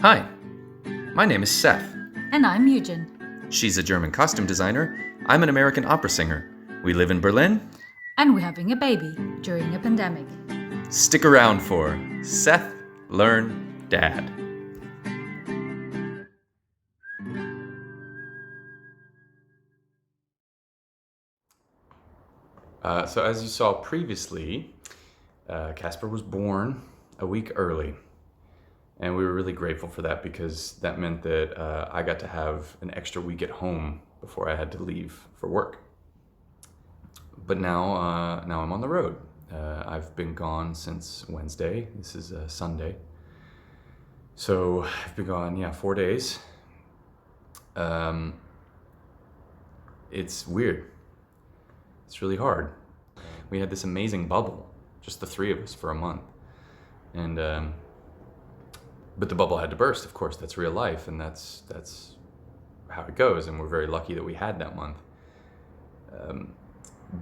Hi, my name is Seth. And I'm Youjin. She's a German costume designer. I'm an American opera singer. We live in Berlin. And we're having a baby during a pandemic. Stick around for Seth Learn Dad. So as you saw previously, Casper was born a week early. And we were really grateful for that because that meant that I got to have an extra week at home before I had to leave for work. But now I'm on the road. I've been gone since Wednesday. This is Sunday. So I've been gone, 4 days. It's weird. It's really hard. We had this amazing bubble, just the three of us for a month. And but the bubble had to burst, of course. That's real life, and that's how it goes, and we're very lucky that we had that month.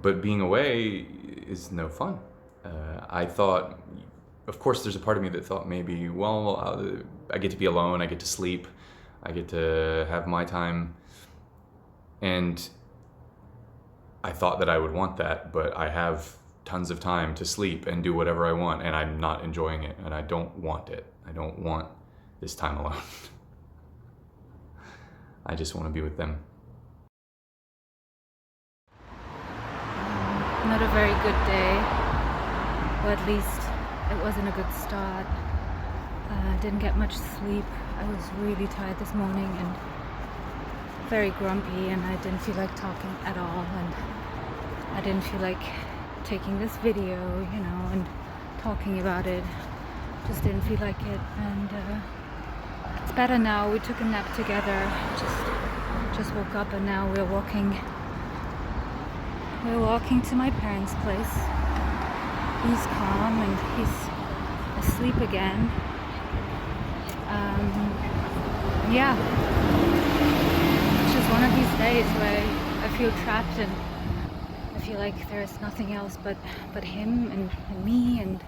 But being away is no fun. I thought, of course, there's a part of me that thought maybe, I get to be alone, I get to sleep, I get to have my time, and I thought that I would want that, but I have tons of time to sleep and do whatever I want, and I'm not enjoying it, and I don't want it. I don't want this time alone. I just want to be with them. Not a very good day, or at least it wasn't a good start. Didn't get much sleep. I was really tired this morning and very grumpy, and I didn't feel like talking at all, and I didn't feel like taking this video, and talking about it. Just didn't feel like it, and it's better now. We took a nap together, just woke up, and now we're walking to my parents' place. He's calm and he's asleep again. It's just one of these days where I feel trapped and I feel like there's nothing else but him and me, and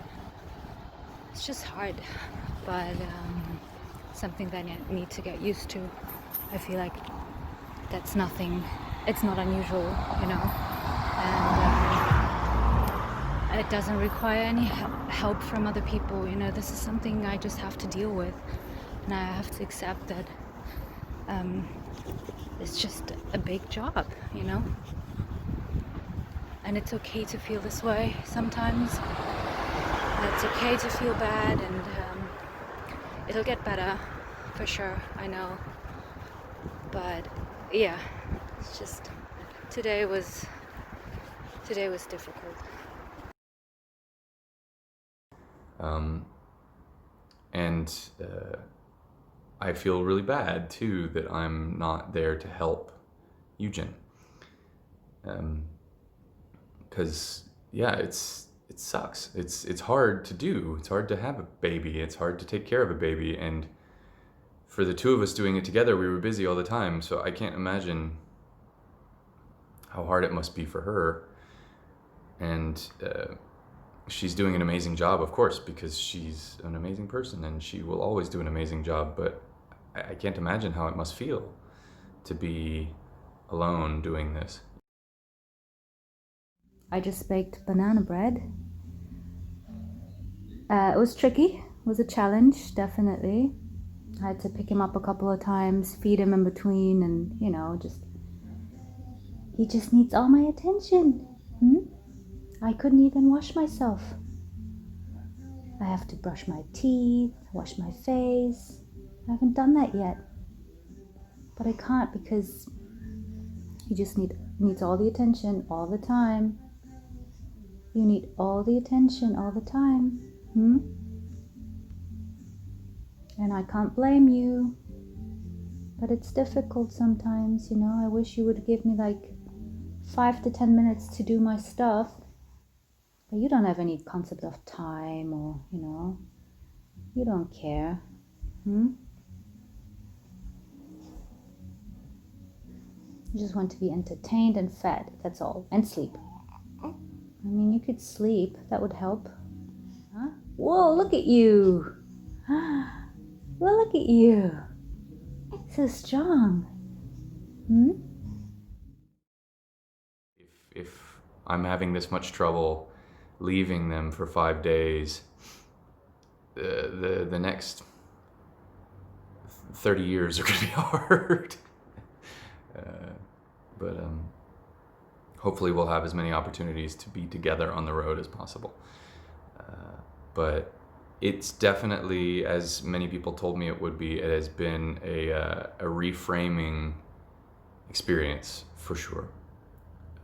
it's just hard, but something that I need to get used to. I feel like it's not unusual, and it doesn't require any help from other people. This is something I just have to deal with, and I have to accept that it's just a big job, and it's okay to feel this way sometimes. And it's okay to feel bad, and it'll get better for sure, I know. But yeah, it's just today was difficult. And I feel really bad too that I'm not there to help Youjin. Because it sucks. It's hard to do. It's hard to have a baby. It's hard to take care of a baby. And for the two of us doing it together, we were busy all the time. So I can't imagine how hard it must be for her. And she's doing an amazing job, of course, because she's an amazing person and she will always do an amazing job. But I can't imagine how it must feel to be alone doing this. I just baked banana bread. It was tricky. It was a challenge, definitely. I had to pick him up a couple of times, feed him in between, and he just needs all my attention. I couldn't even wash myself. I have to brush my teeth, wash my face. I haven't done that yet. But I can't because he just needs all the attention all the time. You need all the attention all the time. And I can't blame you. But it's difficult sometimes, I wish you would give me like 5 to 10 minutes to do my stuff. But you don't have any concept of time, or, you don't care. You just want to be entertained and fed, that's all. And sleep. I mean, you could sleep, that would help. Huh? Whoa, look at you. Well, look at you. So strong. Hmm? If I'm having this much trouble leaving them for 5 days, the next 30 years are going to be hard. But hopefully we'll have as many opportunities to be together on the road as possible. But it's definitely, as many people told me it would be, it has been a reframing experience for sure.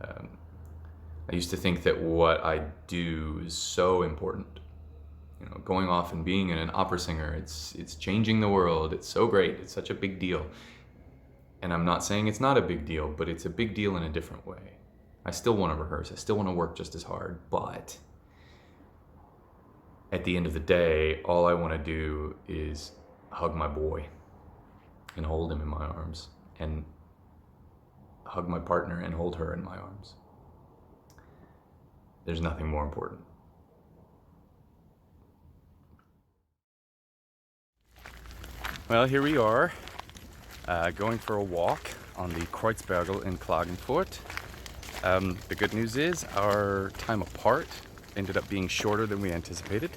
I used to think that what I do is so important. You know, going off and being an opera singer, it's changing the world. It's so great. It's such a big deal. And I'm not saying it's not a big deal, but it's a big deal in a different way. I still want to rehearse. I still want to work just as hard, but at the end of the day, all I want to do is hug my boy and hold him in my arms, and hug my partner and hold her in my arms. There's nothing more important. Well, here we are, going for a walk on the Kreuzbergl in Klagenfurt. The good news is our time apart ended up being shorter than we anticipated,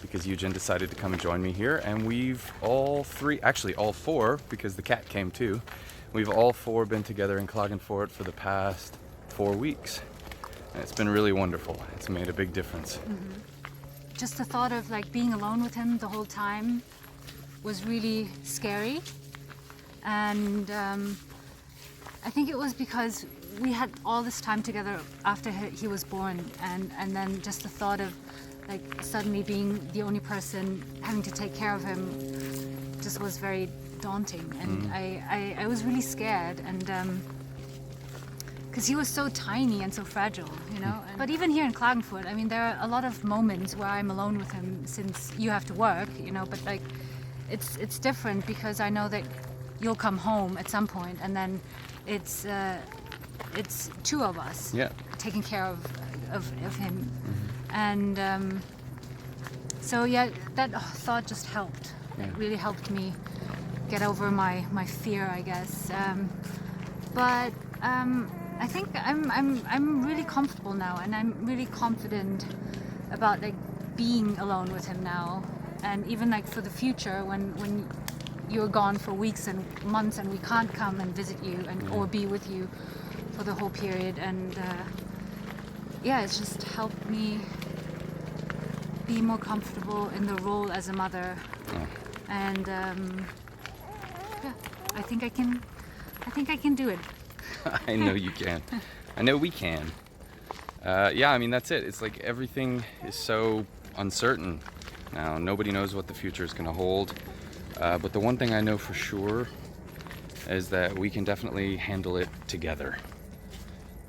because Youjin decided to come and join me here, and we've all four, because the cat came too, we've all four been together in Klagenfurt for the past 4 weeks. And it's been really wonderful. It's made a big difference. Mm-hmm. Just the thought of like being alone with him the whole time was really scary. And I think it was because we had all this time together after he was born, and then just the thought of like suddenly being the only person having to take care of him just was very daunting. And I was really scared, and because he was so tiny and so fragile, you know. But even here in Klagenfurt, I mean, there are a lot of moments where I'm alone with him since you have to work, you know, but like it's different because I know that you'll come home at some point, and then it's two of us taking care of him. And so yeah, that thought just helped. It really helped me get over my fear, I guess. But I think I'm really comfortable now, and I'm really confident about like being alone with him now, and even like for the future when you're gone for weeks and months and we can't come and visit you or be with you for the whole period. And it's just helped me be more comfortable in the role as a mother. And I think I can do it. I know you can. I know we can. I mean, that's it. It's like everything is so uncertain now. Nobody knows what the future is going to hold. But the one thing I know for sure is that we can definitely handle it together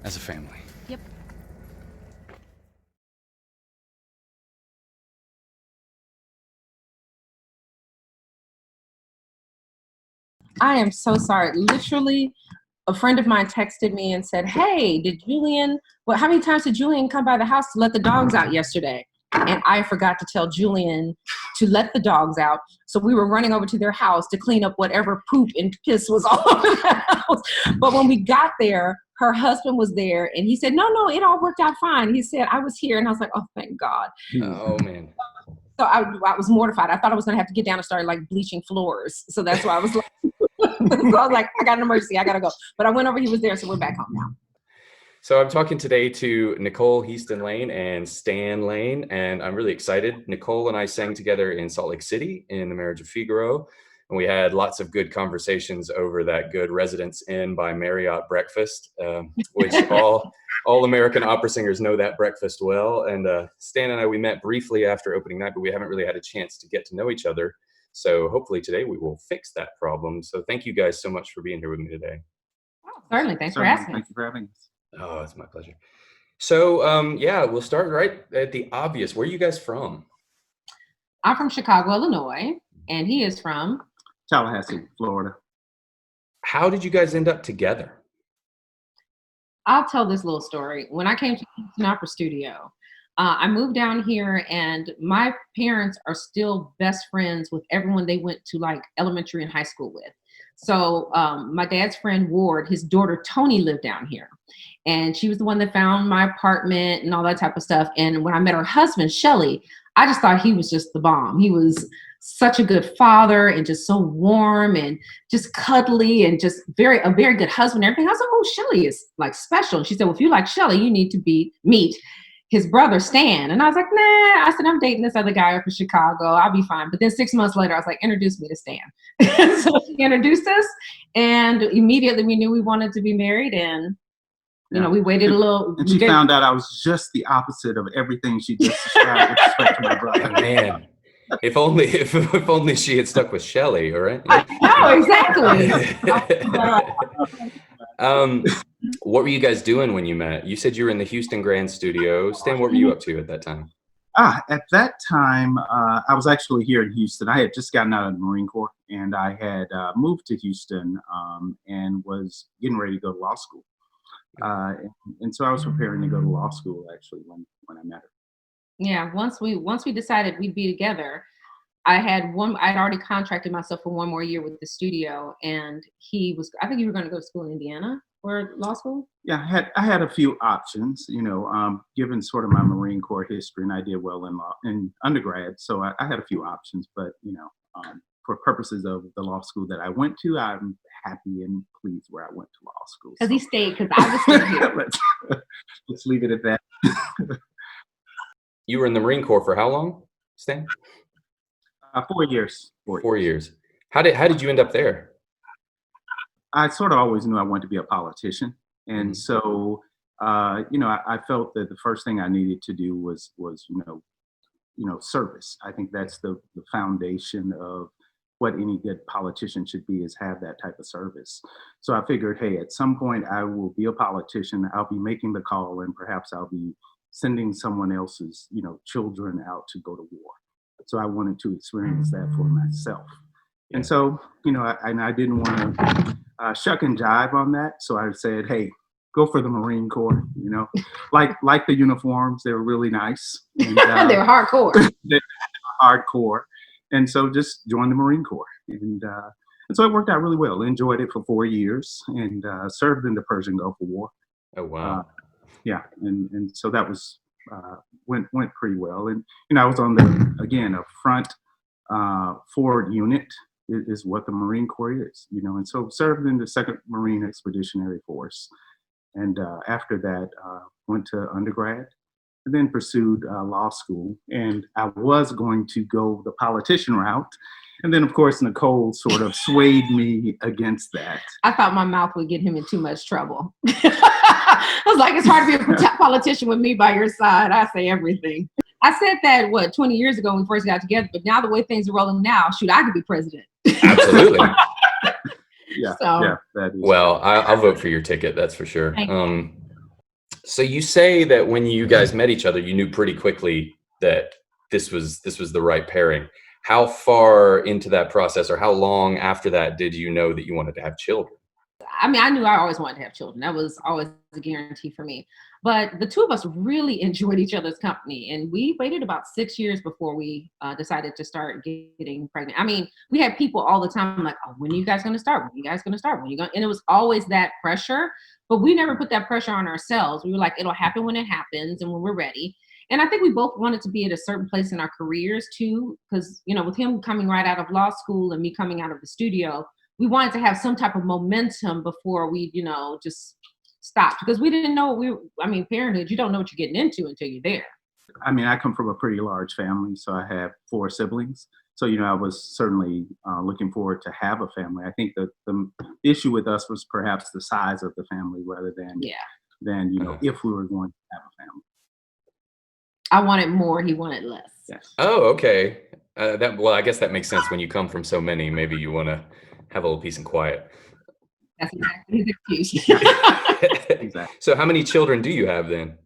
as a family. Yep. I am so sorry. Literally, a friend of mine texted me and said, "Hey, how many times did Julian come by the house to let the dogs out yesterday?" And I forgot to tell Julian to let the dogs out. So we were running over to their house to clean up whatever poop and piss was all over the house. But when we got there, her husband was there, and he said, no, it all worked out fine. He said, I was here. And I was like, oh, thank God. Oh, man. So I was mortified. I thought I was going to have to get down and start like bleaching floors. So that's why I was like, so I was like, I got an emergency. I got to go. But I went over. He was there. So we're back home now. So I'm talking today to Nicole Heaston Lane and Stan Lane, and I'm really excited. Nicole and I sang together in Salt Lake City in The Marriage of Figaro, and we had lots of good conversations over that good Residence Inn by Marriott breakfast, which all American opera singers know that breakfast well. And Stan and I, we met briefly after opening night, but we haven't really had a chance to get to know each other. So hopefully today we will fix that problem. So thank you guys so much for being here with me today. Oh, certainly. Thanks for asking. Thank you for having us. Oh, it's my pleasure. So, we'll start right at the obvious. Where are you guys from? I'm from Chicago, Illinois, and he is from Tallahassee, Florida. How did you guys end up together? I'll tell this little story. When I came to Houston Opera Studio, I moved down here, and my parents are still best friends with everyone they went to like elementary and high school with. So my dad's friend Ward, his daughter Tony lived down here, and she was the one that found my apartment and all that type of stuff. And when I met her husband, Shelly, I just thought he was just the bomb. He was such a good father and just so warm and just cuddly and just a very good husband and everything. I was like, oh, Shelly is like special. And she said, well, if you like Shelly, you need to meet his brother Stan. And I was like, nah. I said, I'm dating this other guy from Chicago. I'll be fine. But then 6 months later, I was like, introduce me to Stan. So she introduced us, and immediately we knew we wanted to be married. And you know, we waited a little. And she found out I was just the opposite of everything she just described with respect to my brother. Man, if only she had stuck with Shelley, all right? No, exactly. What were you guys doing when you met? You said you were in the Houston Grand Studio. Stan, what were you up to at that time? At that time, I was actually here in Houston. I had just gotten out of the Marine Corps, and I had moved to Houston and was getting ready to go to law school. And so I was preparing to go to law school actually when I met her. Yeah, once we decided we'd be together, I'd already contracted myself for one more year with the studio, and I think you were going to go to school in Indiana for law school. Yeah, I had a few options, you know, given sort of my Marine Corps history, and I did well in undergrad, so I had a few options, but you know, for purposes of the law school that I went to, I'm happy and pleased where I went to law school. Because he stayed, because I was still here. Let's leave it at that. You were in the Marine Corps for how long, Stan? 4 years. 4 years. How did you end up there? I sort of always knew I wanted to be a politician, and so you know, I felt that the first thing I needed to do was you know, service. I think that's the foundation of what any good politician should be, is have that type of service. So I figured, hey, at some point I will be a politician. I'll be making the call, and perhaps I'll be sending someone else's, you know, children out to go to war. So I wanted to experience that for myself. And so, you know, I didn't want to shuck and jive on that. So I said, hey, go for the Marine Corps, you know, like the uniforms, they were really nice. And, they're hardcore. They're hardcore. And so just joined the Marine Corps. And so it worked out really well. Enjoyed it for 4 years, and served in the Persian Gulf War. Oh, wow. Yeah. And so that was, went pretty well. And, you know, I was on a front forward unit is what the Marine Corps is, you know, and so served in the 2nd Marine Expeditionary Force. And after that, went to undergrad, and then pursued law school. And I was going to go the politician route. And then, of course, Nicole sort of swayed me against that. I thought my mouth would get him in too much trouble. I was like, it's hard to be a politician with me by your side. I say everything. I said that, 20 years ago when we first got together, but now the way things are rolling now, shoot, I could be president. Absolutely. Yeah, so, yeah, that is. Well, I'll vote for your ticket, that's for sure. So you say that when you guys met each other, you knew pretty quickly that this was the right pairing. How far into that process, or how long after that, did you know that you wanted to have children? I mean, I knew I always wanted to have children. That was always a guarantee for me. But the two of us really enjoyed each other's company. And we waited about 6 years before we decided to start getting pregnant. I mean, we had people all the time like, oh, when are you guys going to start? When are you guys going to start? When are you going? And it was always that pressure. But we never put that pressure on ourselves. We were like, it'll happen when it happens and when we're ready. And I think we both wanted to be at a certain place in our careers too. Because, you know, with him coming right out of law school and me coming out of the studio, we wanted to have some type of momentum before we, you know, just stopped, because we didn't know parenthood, you don't know what you're getting into until you're there. I mean, I come from a pretty large family, so I have 4 siblings. So, you know, I was certainly looking forward to have a family. I think that the issue with us was perhaps the size of the family rather than, you know, if we were going to have a family. I wanted more, he wanted less. Yes. Oh, okay. I guess that makes sense. When you come from so many, maybe you want to have a little peace and quiet. That's exactly his excuse. Exactly. So how many children do you have then?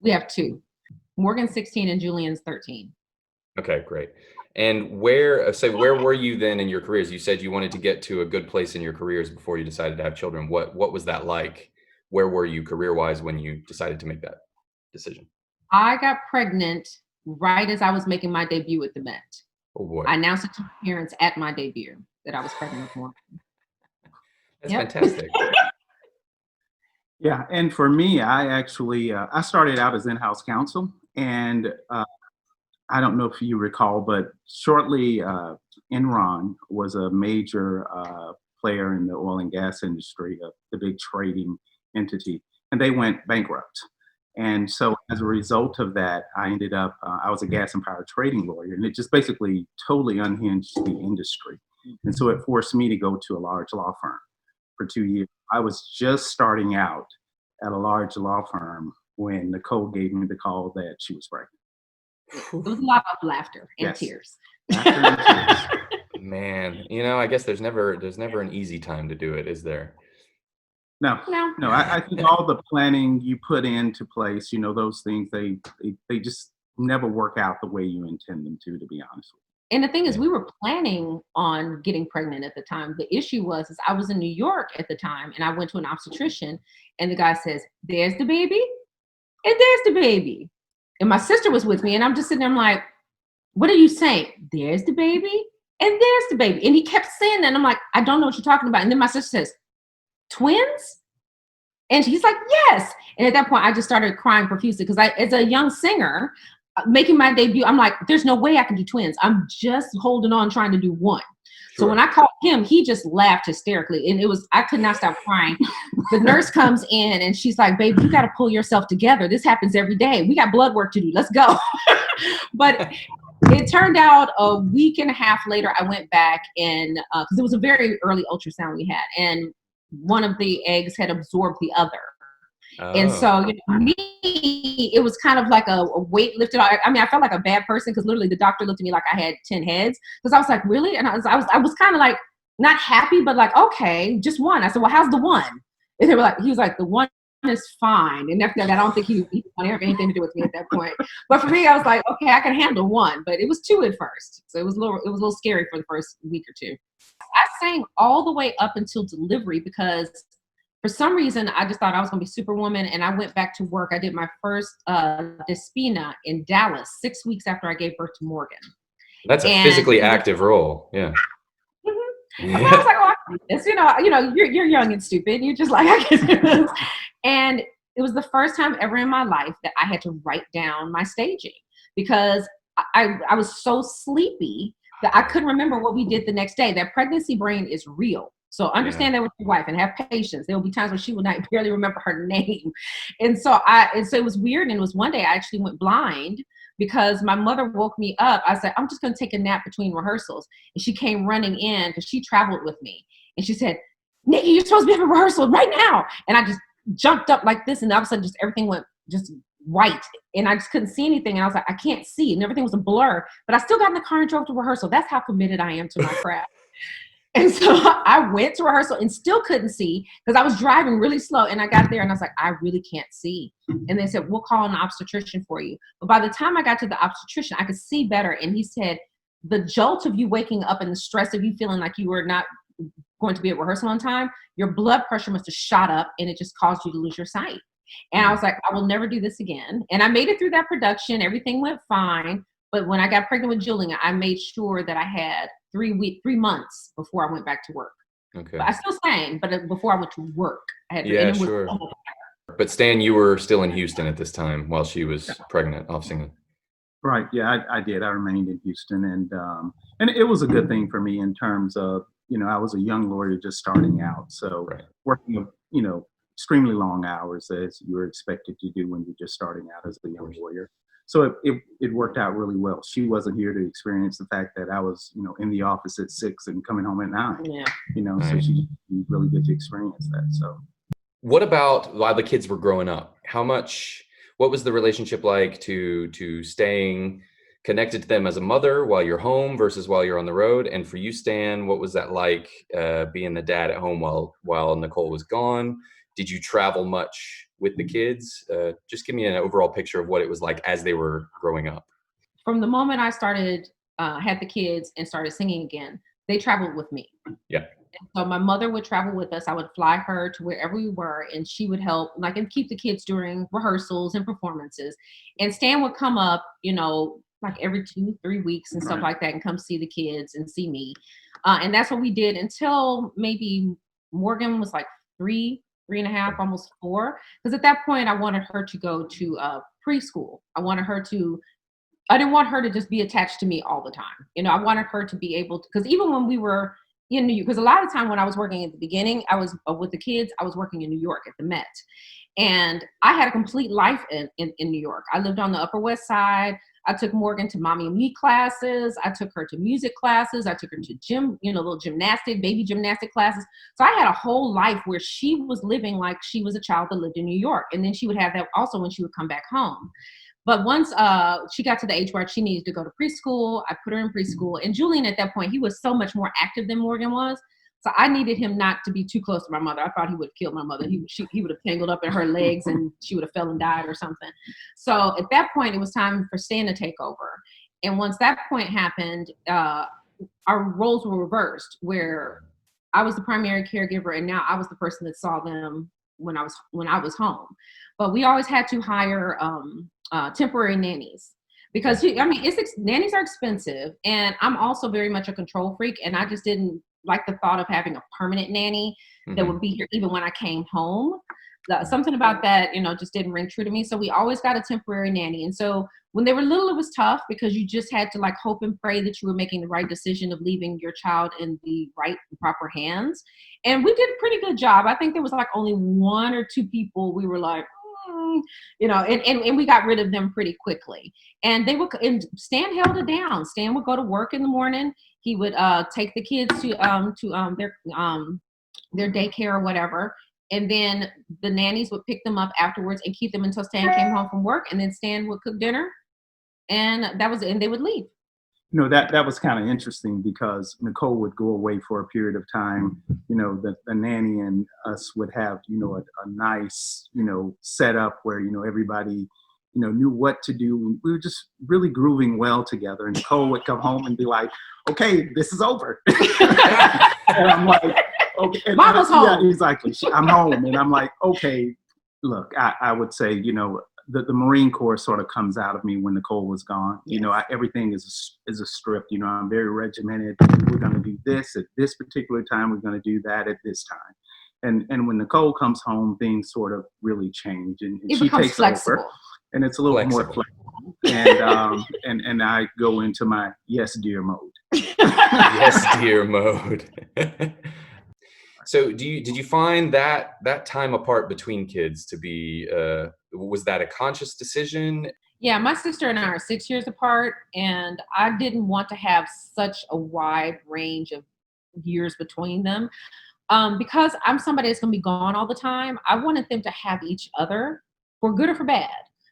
We have 2. Morgan's 16 and Julian's 13. Okay, great. And where were you then in your careers? You said you wanted to get to a good place in your careers before you decided to have children. What was that like? Where were you career-wise when you decided to make that decision? I got pregnant right as I was making my debut at the Met. Oh boy, I announced it to my parents at my debut that I was pregnant with Morgan. that's Yep. fantastic. Yeah, and for me, I actually I started out as in-house counsel, and I don't know if you recall, but shortly Enron was a major player in the oil and gas industry, the big trading entity, and they went bankrupt. And so as a result of that, I ended up, I was a gas and power trading lawyer, and it just basically totally unhinged the industry. And so it forced me to go to a large law firm for 2 years. I was just starting out at a large law firm when Nicole gave me the call that she was pregnant. It was a lot of laughter and Yes. tears. Laughter and tears. Man, you know, I guess there's never an easy time to do it, is there? No, No. no. I think all the planning you put into place, those things, they just never work out the way you intend them to be honest with And the thing is, Yeah. we were planning on getting pregnant at the time. The issue was, is I was in New York at the time, and I went to an obstetrician, and the guy says, "There's the baby, and there's the baby." And my sister was with me, and I'm just sitting there, I'm like, "What are you saying? There's the baby, and there's the baby." And he kept saying that, and I'm like, "I don't know what you're talking about." And then my sister says, "Twins?" And he's like, "Yes." And at that point, I just started crying profusely because as a young singer, making my debut, I'm like, there's no way I can do twins. I'm just holding on, trying to do one. So Sure. when I called him, he just laughed hysterically. And I could not stop crying. The nurse comes in and she's like, "Babe, you got to pull yourself together. This happens every day. We got blood work to do. Let's go." But it turned out a week and a half later, I went back and because it was a very early ultrasound we had. And one of the eggs had absorbed the other. And Oh, so, me, it was kind of like a weight lifted. I mean, I felt like a bad person because literally the doctor looked at me like I had 10 heads. Because I was like, "Really?" And I was kind of like not happy, but like, "Okay, just one." I said, "Well, how's the one?" And he was like, "The one is fine." And after that, I don't think he wanted to have anything to do with me at that point. But for me, I was like, "Okay, I can handle one." But it was two at first, so it was a little scary for the first week or two. I sang all the way up until delivery because for some reason, I just thought I was going to be Superwoman, and I went back to work. I did my first Despina in Dallas 6 weeks after I gave birth to Morgan. that's a And physically active role. Yeah. And I was like, "Oh, I can do this." You're young and stupid. You're just like, "I can do this." And it was the first time ever in my life that I had to write down my staging because I was so sleepy that I couldn't remember what we did the next day. That pregnancy brain is real. So understand that with your wife and have patience. There will be times when she will not barely remember her name. And so it was weird. And it was one day I actually went blind because my mother woke me up. I said, "I'm just going to take a nap between rehearsals." And she came running in because she traveled with me. And she said, "Nikki, you're supposed to be having a rehearsal right now." And I just jumped up like this. And all of a sudden, just everything went just white. And I just couldn't see anything. And I was like, I can't see. And everything was a blur. But I still got in the car and drove to rehearsal. That's how committed I am to my craft. And so I went to rehearsal and still couldn't see because I was driving really slow. And I got there and I was like, I really can't see. And they said, "We'll call an obstetrician for you." But by the time I got to the obstetrician, I could see better. And he said, the jolt of you waking up and the stress of you feeling like you were not going to be at rehearsal on time, your blood pressure must have shot up and it just caused you to lose your sight. And I was like, I will never do this again. And I made it through that production. Everything went fine. But when I got pregnant with Julian, I made sure that I had 3 months before I went back to work. Okay. But I still sang, but before I went to work, I had to. Yeah, and it was- sure. But Stan, you were still in Houston at this time while she was pregnant, off singing. Right. Yeah, I did. I remained in Houston, and it was a good thing for me in terms of, I was a young lawyer just starting out, so Right. working, extremely long hours as you're expected to do when you're just starting out as a young lawyer. So it worked out really well. She wasn't here to experience the fact that I was, in the office at 6 and coming home at 9. Yeah. So Right. she really get to experience that. So. What about while the kids were growing up? What was the relationship like to staying connected to them as a mother while you're home versus while you're on the road? And for you, Stan, what was that like being the dad at home while Nicole was gone? Did you travel much with the kids? Just give me an overall picture of what it was like as they were growing up. From the moment I started, had the kids and started singing again, they traveled with me. Yeah. So my mother would travel with us. I would fly her to wherever we were, and she would help, like, and keep the kids during rehearsals and performances. And Stan would come up, like every 2, 3 weeks and stuff like that, and come see the kids and see me. And that's what we did until maybe Morgan was like 3, 3.5, almost 4. Because at that point, I wanted her to go to preschool. I didn't want her to just be attached to me all the time. I wanted her to be able to, because even when we were in New York, because a lot of time when I was working at the beginning, I was with the kids, I was working in New York at the Met. And I had a complete life in New York. I lived on the Upper West Side. I took Morgan to mommy and me classes. I took her to music classes. I took her to gym, little baby gymnastic classes. So I had a whole life where she was living like she was a child that lived in New York. And then she would have that also when she would come back home. But once she got to the age where she needed to go to preschool, I put her in preschool. And Julian, at that point, he was so much more active than Morgan was. So I needed him not to be too close to my mother. I thought he would kill my mother. He would have tangled up in her legs and she would have fell and died or something. So at that point, it was time for Stan to take over. And once that point happened, our roles were reversed, where I was the primary caregiver and now I was the person that saw them when I was home. But we always had to hire temporary nannies, because nannies are expensive, and I'm also very much a control freak, and I just didn't like the thought of having a permanent nanny that would be here even when I came home. Something about that, just didn't ring true to me. So we always got a temporary nanny. And so when they were little, it was tough because you just had to hope and pray that you were making the right decision of leaving your child in the right and proper hands. And we did a pretty good job. I think there was only 1 or 2 people we were like, and we got rid of them pretty quickly. And Stan held it down. Stan would go to work in the morning. He would take the kids to their daycare or whatever. And then the nannies would pick them up afterwards and keep them until Stan came home from work. And then Stan would cook dinner, and that was it. And they would leave. That was kind of interesting because Nicole would go away for a period of time. The nanny and us would have, a nice, setup where, everybody, knew what to do. We were just really grooving well together. And Nicole would come home and be like, okay, this is over. And I'm like, okay. Mama's home. Yeah, exactly. I'm home. And I'm like, okay, look, I would say, the Marine Corps sort of comes out of me when Nicole was gone. Yes. Everything is a script. I'm very regimented. We're going to do this at this particular time. We're going to do that at this time. And when Nicole comes home, things sort of really change, and she takes flexible. over, and it's a little more flexible. And I go into my yes dear mode. Yes dear mode. So did you find that time apart between kids to be, was that a conscious decision? Yeah, my sister and I are 6 years apart, and I didn't want to have such a wide range of years between them. Because I'm somebody that's going to be gone all the time, I wanted them to have each other, for good or for bad,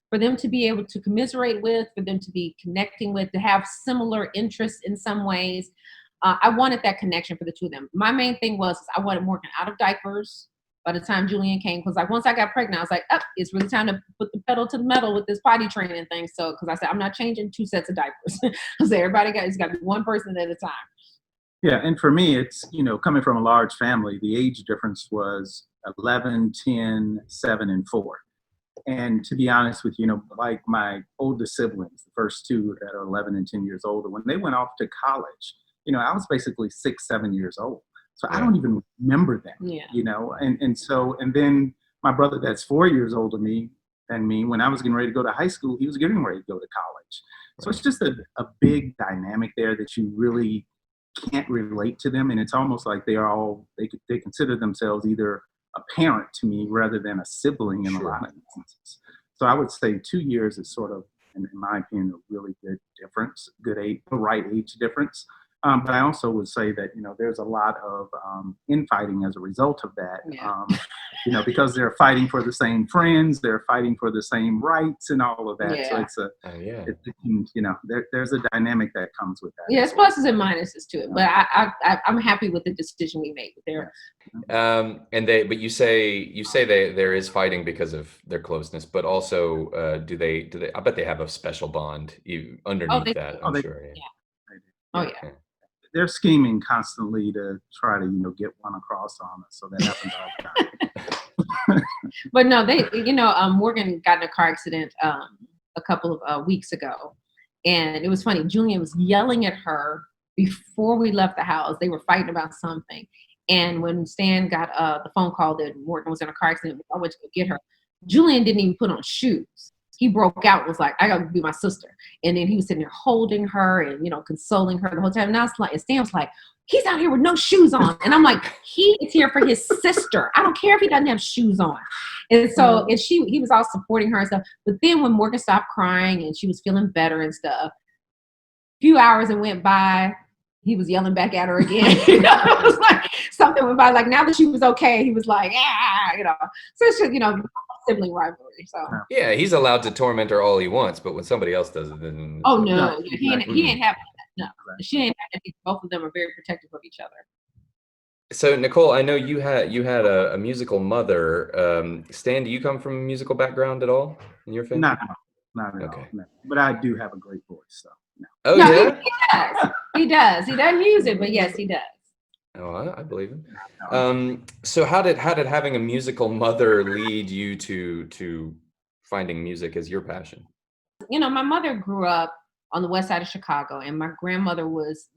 for them to be able to commiserate with, for them to be connecting with, to have similar interests in some ways. I wanted that connection for the two of them. My main thing was I wanted Morgan out of diapers by the time Julian came, because once I got pregnant, I was like, it's really time to put the pedal to the metal with this potty training thing. So, because I said, I'm not changing 2 sets of diapers. I said, it's got to be one person at a time. Yeah, and for me, it's, coming from a large family, the age difference was 11, 10, 7, and 4. And to be honest with you, like my oldest siblings, the first 2 that are 11 and 10 years older, when they went off to college, I was basically 6, 7 years old. So I don't even remember them, and then my brother that's 4 years older than me, when I was getting ready to go to high school, he was getting ready to go to college. So it's just a big dynamic there that you really can't relate to them. And it's almost like they consider themselves either a parent to me rather than a sibling in a lot of instances. So I would say 2 years is sort of, in my opinion, a really good difference, good age, the right age difference. But I also would say that, there's a lot of infighting as a result of that, because they're fighting for the same friends, they're fighting for the same rights and all of that. Yeah. So there's a dynamic that comes with that. Yeah, it's pluses and minuses to it, but I'm happy with the decision we made there. But you say there is fighting because of their closeness, but also do they? I bet they have a special bond underneath that. I'm sure. Yeah. Oh yeah. they're scheming constantly to try to get one across on us. So that happens all the time. But no, Morgan got in a car accident a couple of weeks ago, and it was funny. Julian was yelling at her before we left the house. They were fighting about something, and when Stan got the phone call that Morgan was in a car accident, I went to go get her. Julian didn't even put on shoes. He broke out and was like, I got to be my sister. And then he was sitting there holding her and, consoling her the whole time. And I was like, and Stan was like, he's out here with no shoes on. And I'm like, he is here for his sister. I don't care if he doesn't have shoes on. And so, and he was all supporting her and stuff. But then when Morgan stopped crying and she was feeling better and stuff, a few hours and went by, he was yelling back at her again. It was like something went by. Like now that she was okay, he was like, So it's just, sibling rivalry. So yeah, he's allowed to torment her all he wants, but when somebody else does it, then no, he ain't having that. No, she ain't having it. Both of them are very protective of each other. So Nicole, I know you had a musical mother. Stan, do you come from a musical background at all in your family? Not at all. No. But I do have a great voice. So no. Oh no, yeah, he does. He doesn't use it, but yes, he does. Oh, I believe him. So how did having a musical mother lead you to finding music as your passion? My mother grew up on the west side of Chicago, and my grandmother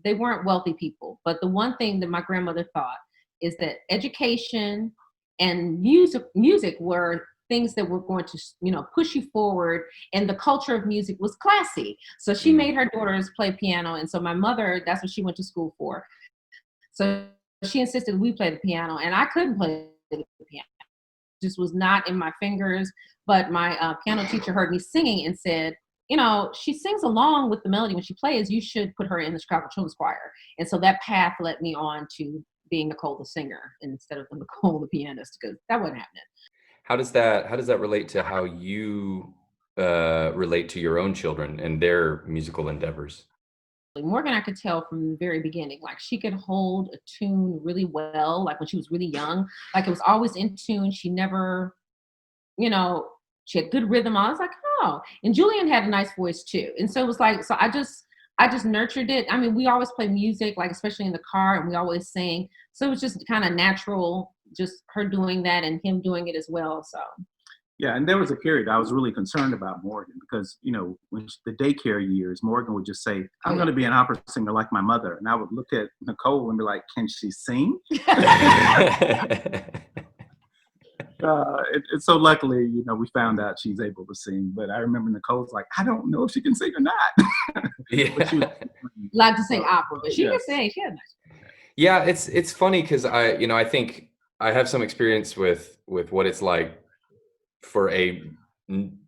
they weren't wealthy people, but the one thing that my grandmother thought is that education and music were things that were going to, push you forward, and the culture of music was classy. So she made her daughters play piano, and so my mother, that's what she went to school for. So she insisted we play the piano, and I couldn't play the piano. It just was not in my fingers. But my piano teacher heard me singing and said, she sings along with the melody when she plays. You should put her in the Chicago Children's Choir. And so that path led me on to being Nicole the singer instead of Nicole the pianist, because that wasn't happening. How does that relate to how you relate to your own children and their musical endeavors? Morgan, I could tell from the very beginning, like she could hold a tune really well, like when she was really young, like it was always in tune. She never, she had good rhythm. I was like, oh, and Julian had a nice voice too. And so it was like, so I just nurtured it. I mean, we always play music, like especially in the car, and we always sing. So it was just kind of natural, just her doing that and him doing it as well. So. Yeah, and there was a period I was really concerned about Morgan because, when the daycare years, Morgan would just say, I'm going to be an opera singer like my mother. And I would look at Nicole and be like, can she sing? So luckily, we found out she's able to sing. But I remember Nicole's like, I don't know if she can sing or not. Yeah. She like to sing opera, but she can sing. She had nice. Yeah, it's funny because I think I have some experience with what it's like for a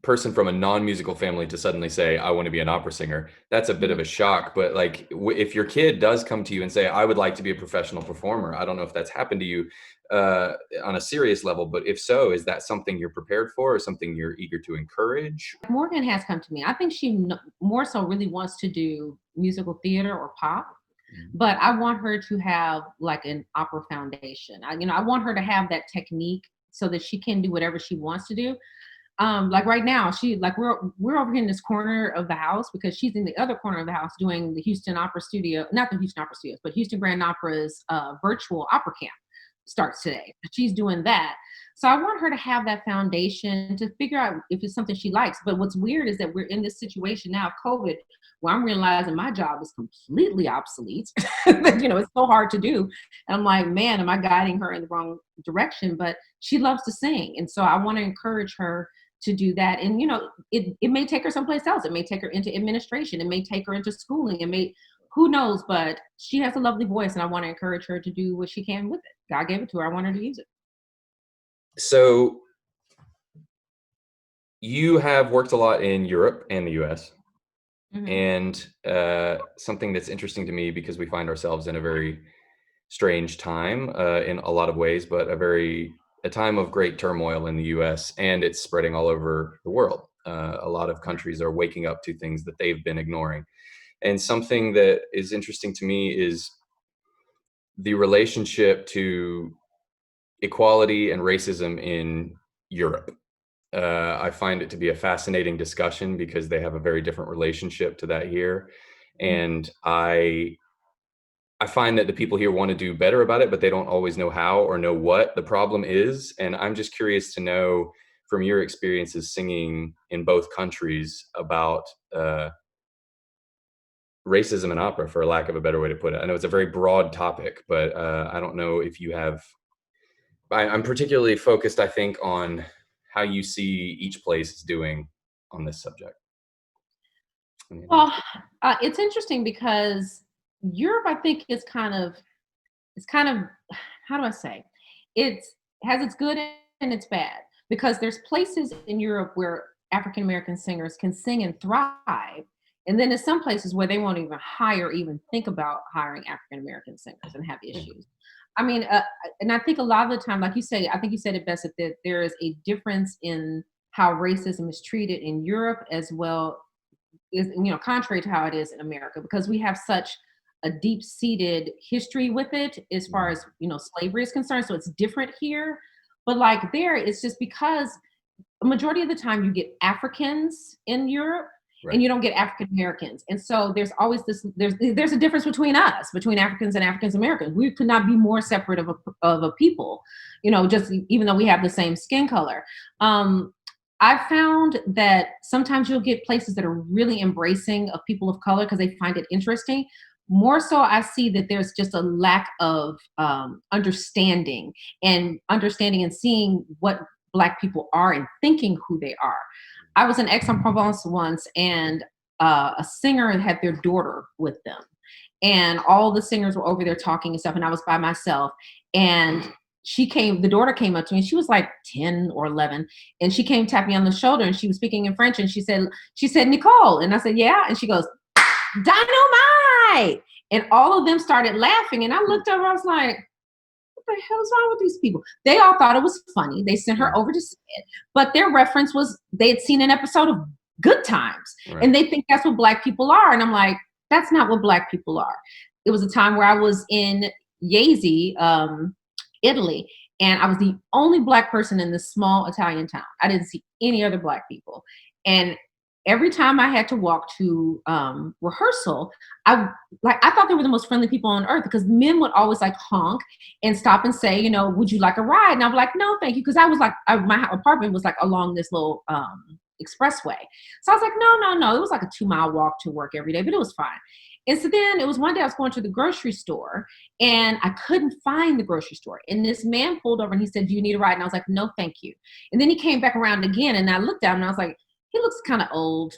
person from a non-musical family to suddenly say, I want to be an opera singer. That's a bit of a shock. But like, if your kid does come to you and say, I would like to be a professional performer, I don't know if that's happened to you on a serious level, but if so, is that something you're prepared for or something you're eager to encourage? Morgan has come to me. I think she more so really wants to do musical theater or pop. But I want her to have like an opera foundation. I want her to have that technique so that she can do whatever she wants to do. Like right now, we're over here in this corner of the house because she's in the other corner of the house doing the Houston Opera Studio, not the Houston Opera Studios, but Houston Grand Opera's virtual opera camp starts today. She's doing that. So I want her to have that foundation to figure out if it's something she likes. But what's weird is that we're in this situation now, COVID, where I'm realizing my job is completely obsolete. It's so hard to do. And I'm like, man, am I guiding her in the wrong direction? But she loves to sing. And so I want to encourage her to do that. And, it may take her someplace else. It may take her into administration. It may take her into schooling. Who knows? But she has a lovely voice, and I want to encourage her to do what she can with it. God gave it to her. I want her to use it. So you have worked a lot in Europe and the US. Mm-hmm. And something that's interesting to me, because we find ourselves in a very strange time in a lot of ways, but a time of great turmoil in the US, and it's spreading all over the world. A lot of countries are waking up to things that they've been ignoring. And something that is interesting to me is the relationship to equality and racism in Europe. I find it to be a fascinating discussion because they have a very different relationship to that here. And I I find that the people here want to do better about it, but they don't always know how or know what the problem is. And I'm just curious to know from your experiences singing in both countries about racism in opera, for lack of a better way to put it. I know it's a very broad topic, but I don't know if you have. I'm particularly focused, I think, on how you see each place is doing on this subject. Well, it's interesting because Europe, I think, is it's kind of, how do I say? It has its good and its bad because there's places in Europe where African American singers can sing and thrive. And then there's some places where they won't even hire, even think about hiring African American singers and have issues. I mean, and I think a lot of the time, like you say, I think you said it best that there is a difference in how racism is treated in Europe as well is, contrary to how it is in America, because we have such a deep-seated history with it as far as slavery is concerned. So it's different here, but like there, it's just because a majority of the time you get Africans in Europe. Right. And you don't get African Americans, and so there's always this. There's a difference between us, between Africans and African Americans. We could not be more separate of a people, just even though we have the same skin color. I found that sometimes you'll get places that are really embracing of people of color because they find it interesting. More so, I see that there's just a lack of understanding and seeing what Black people are and thinking who they are. I was in Aix-en-Provence once, and a singer had their daughter with them. And all the singers were over there talking and stuff, and I was by myself. And the daughter came up to me. She was like 10 or 11. And she came, tapped me on the shoulder, and she was speaking in French. And she said, Nicole. And I said, yeah. And she goes, Dynamite. And all of them started laughing. And I looked over, I was like, what the hell is wrong with these people? They all thought it was funny. They sent her over to see it, but their reference was they had seen an episode of Good Times, right. And they think that's what Black people are. And I'm like, that's not what Black people are. It was a time where I was in Jesi, Italy, and I was the only Black person in this small Italian town. I didn't see any other Black people, and every time I had to walk to rehearsal, I thought they were the most friendly people on earth because men would always like honk and stop and say, would you like a ride? And I'm like, no, thank you. Because I was like, my apartment was like along this little expressway. So I was like, no. It was like a 2-mile walk to work every day, but it was fine. And so then it was one day I was going to the grocery store and I couldn't find the grocery store. And this man pulled over and he said, do you need a ride? And I was like, no, thank you. And then he came back around again and I looked at him and I was like, he looks kind of old.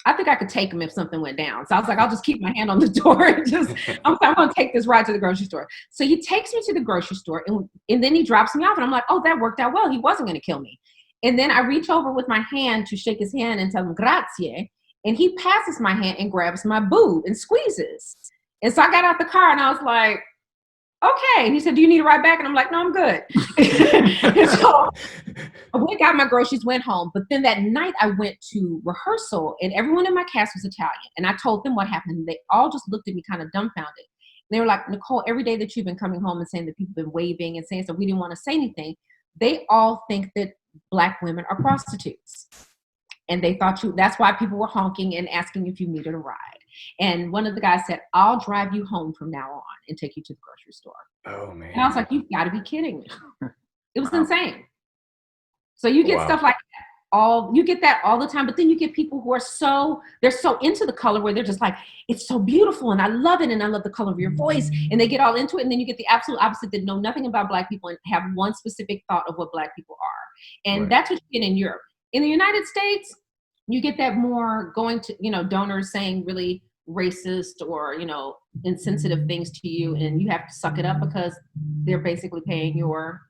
I think I could take him if something went down. So I was like, I'll just keep my hand on the door and I'm going to take this ride to the grocery store. So he takes me to the grocery store and then he drops me off and I'm like, oh, that worked out well. He wasn't going to kill me. And then I reach over with my hand to shake his hand and tell him grazie. And he passes my hand and grabs my boob and squeezes. And so I got out the car and I was like, okay. And he said, do you need a ride back? And I'm like, no, I'm good. And so I went, got my groceries, went home. But then that night I went to rehearsal and everyone in my cast was Italian. And I told them what happened. And they all just looked at me kind of dumbfounded. And they were like, Nicole, every day that you've been coming home and saying that people have been waving and saying so, we didn't want to say anything. They all think that Black women are prostitutes. And they thought that's why people were honking and asking if you needed a ride. And one of the guys said, I'll drive you home from now on and take you to the grocery store. Oh, man. And I was like, you've got to be kidding me. It was insane. So you get stuff like that. You get that all the time. But then you get people who are they're so into the color where they're just like, it's so beautiful and I love it and I love the color of your voice. And they get all into it. And then you get the absolute opposite that know nothing about Black people and have one specific thought of what Black people are. And that's what you get in Europe. In the United States, you get that more going to, donors saying really racist or, insensitive things to you, and you have to suck it up because they're basically paying your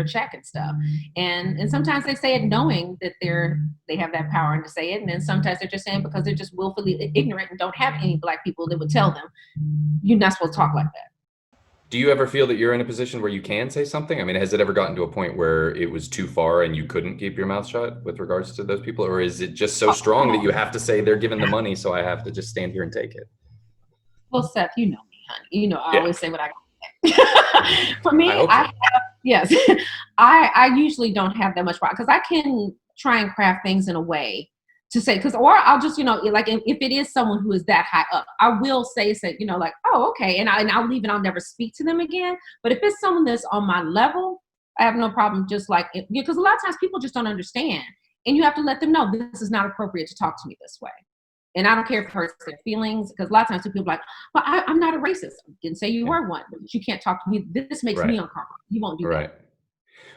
check and stuff. And sometimes they say it knowing that they have that power to say it, and then sometimes they're just saying because they're just willfully ignorant and don't have any Black people that would tell them you're not supposed to talk like that. Do you ever feel that you're in a position where you can say something? I mean, has it ever gotten to a point where it was too far and you couldn't keep your mouth shut with regards to those people? Or is it just so strong that you have to say they're giving the money, so I have to just stand here and take it? Well, Seth, you know me, honey. I always say what I say. For me, I usually don't have that much problem because I can try and craft things in a way to say, because, or I'll just, like if it is someone who is that high up, I will say, like, oh, okay. And I'll leave and I'll never speak to them again. But if it's someone that's on my level, I have no problem just like, because a lot of times people just don't understand. And you have to let them know this is not appropriate to talk to me this way. And I don't care if it hurts their feelings, because a lot of times people are like, well, I'm not a racist. I didn't say you were one, but you can't talk to me. This makes me uncomfortable. You won't do that.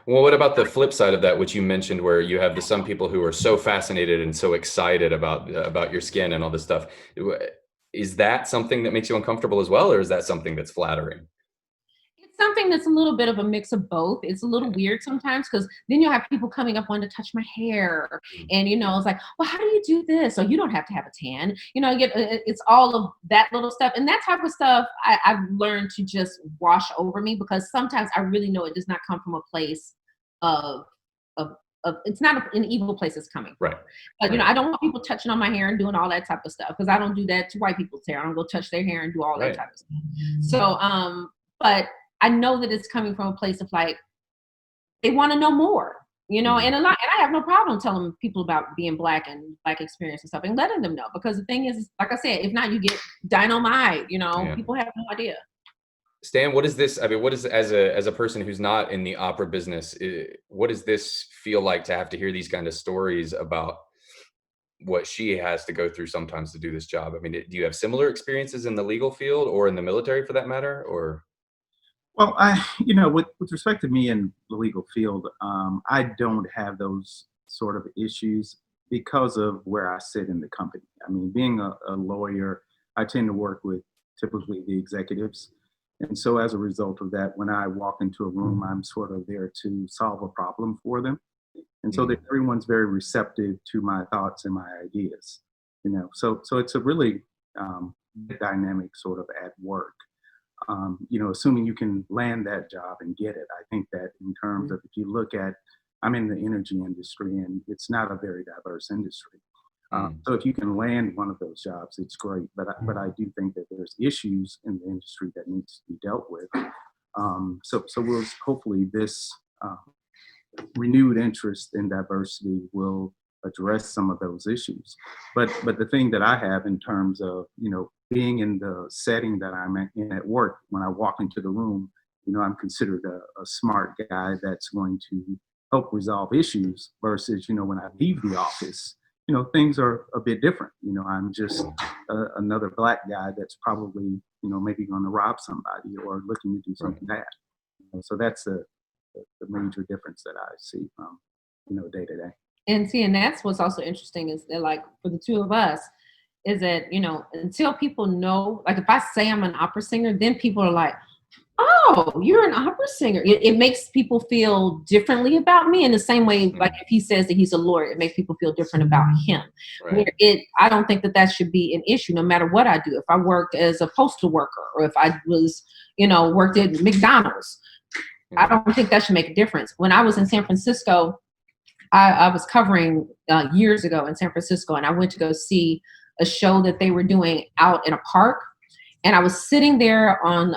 Well, what about the flip side of that, which you mentioned, where you have some people who are so fascinated and so excited about your skin and all this stuff? Is that something that makes you uncomfortable as well, or is that something that's flattering? It's something that's a little bit of a mix of both. It's a little weird sometimes, because then you'll have people coming up wanting to touch my hair, and it's like, well, how do you do this? Or you don't have to have a tan. It's all of that little stuff, and that type of stuff I've learned to just wash over me, because sometimes I really know it does not come from a place of it's not an evil place it's coming from. But I don't want people touching on my hair and doing all that type of stuff, because I don't do that to white people's hair. I don't go touch their hair and do all that type of stuff. So but I know that it's coming from a place of like, they want to know more, and I have no problem telling people about being Black and Black experience and stuff, and letting them know, because the thing is, like I said, if not, you get dynamite. People have no idea. Stan, what is this? I mean, what is, as a person who's not in the opera business, what does this feel like to have to hear these kind of stories about what she has to go through sometimes to do this job? I mean, do you have similar experiences in the legal field or in the military for that matter, or? Well, with respect to me in the legal field, I don't have those sort of issues because of where I sit in the company. I mean, being a lawyer, I tend to work with typically the executives. And so as a result of that, when I walk into a room, I'm sort of there to solve a problem for them. And so that everyone's very receptive to my thoughts and my ideas, so it's a really dynamic sort of at work. Assuming you can land that job and get it. I think that in terms of, if you look at, I'm in the energy industry, and it's not a very diverse industry. So if you can land one of those jobs, it's great. But I do think that there's issues in the industry that needs to be dealt with. So we'll hopefully this renewed interest in diversity will address some of those issues. But the thing that I have in terms of being in the setting that I'm in at work, when I walk into the room, I'm considered a smart guy that's going to help resolve issues, versus when I leave the office, things are a bit different. I'm just another Black guy that's probably, maybe going to rob somebody or looking to do something bad. So that's the major difference that I see from, day to day. And that's what's also interesting is that, like, for the two of us, is that, until people know, like if I say I'm an opera singer, then people are like, oh, you're an opera singer. It makes people feel differently about me, in the same way, like if he says that he's a lawyer, it makes people feel different about him. I don't think that should be an issue, no matter what I do. If I worked as a postal worker, or if I was, worked at McDonald's, I don't think that should make a difference. When I was in San Francisco, I was covering years ago in San Francisco, and I went to go see a show that they were doing out in a park. And I was sitting there on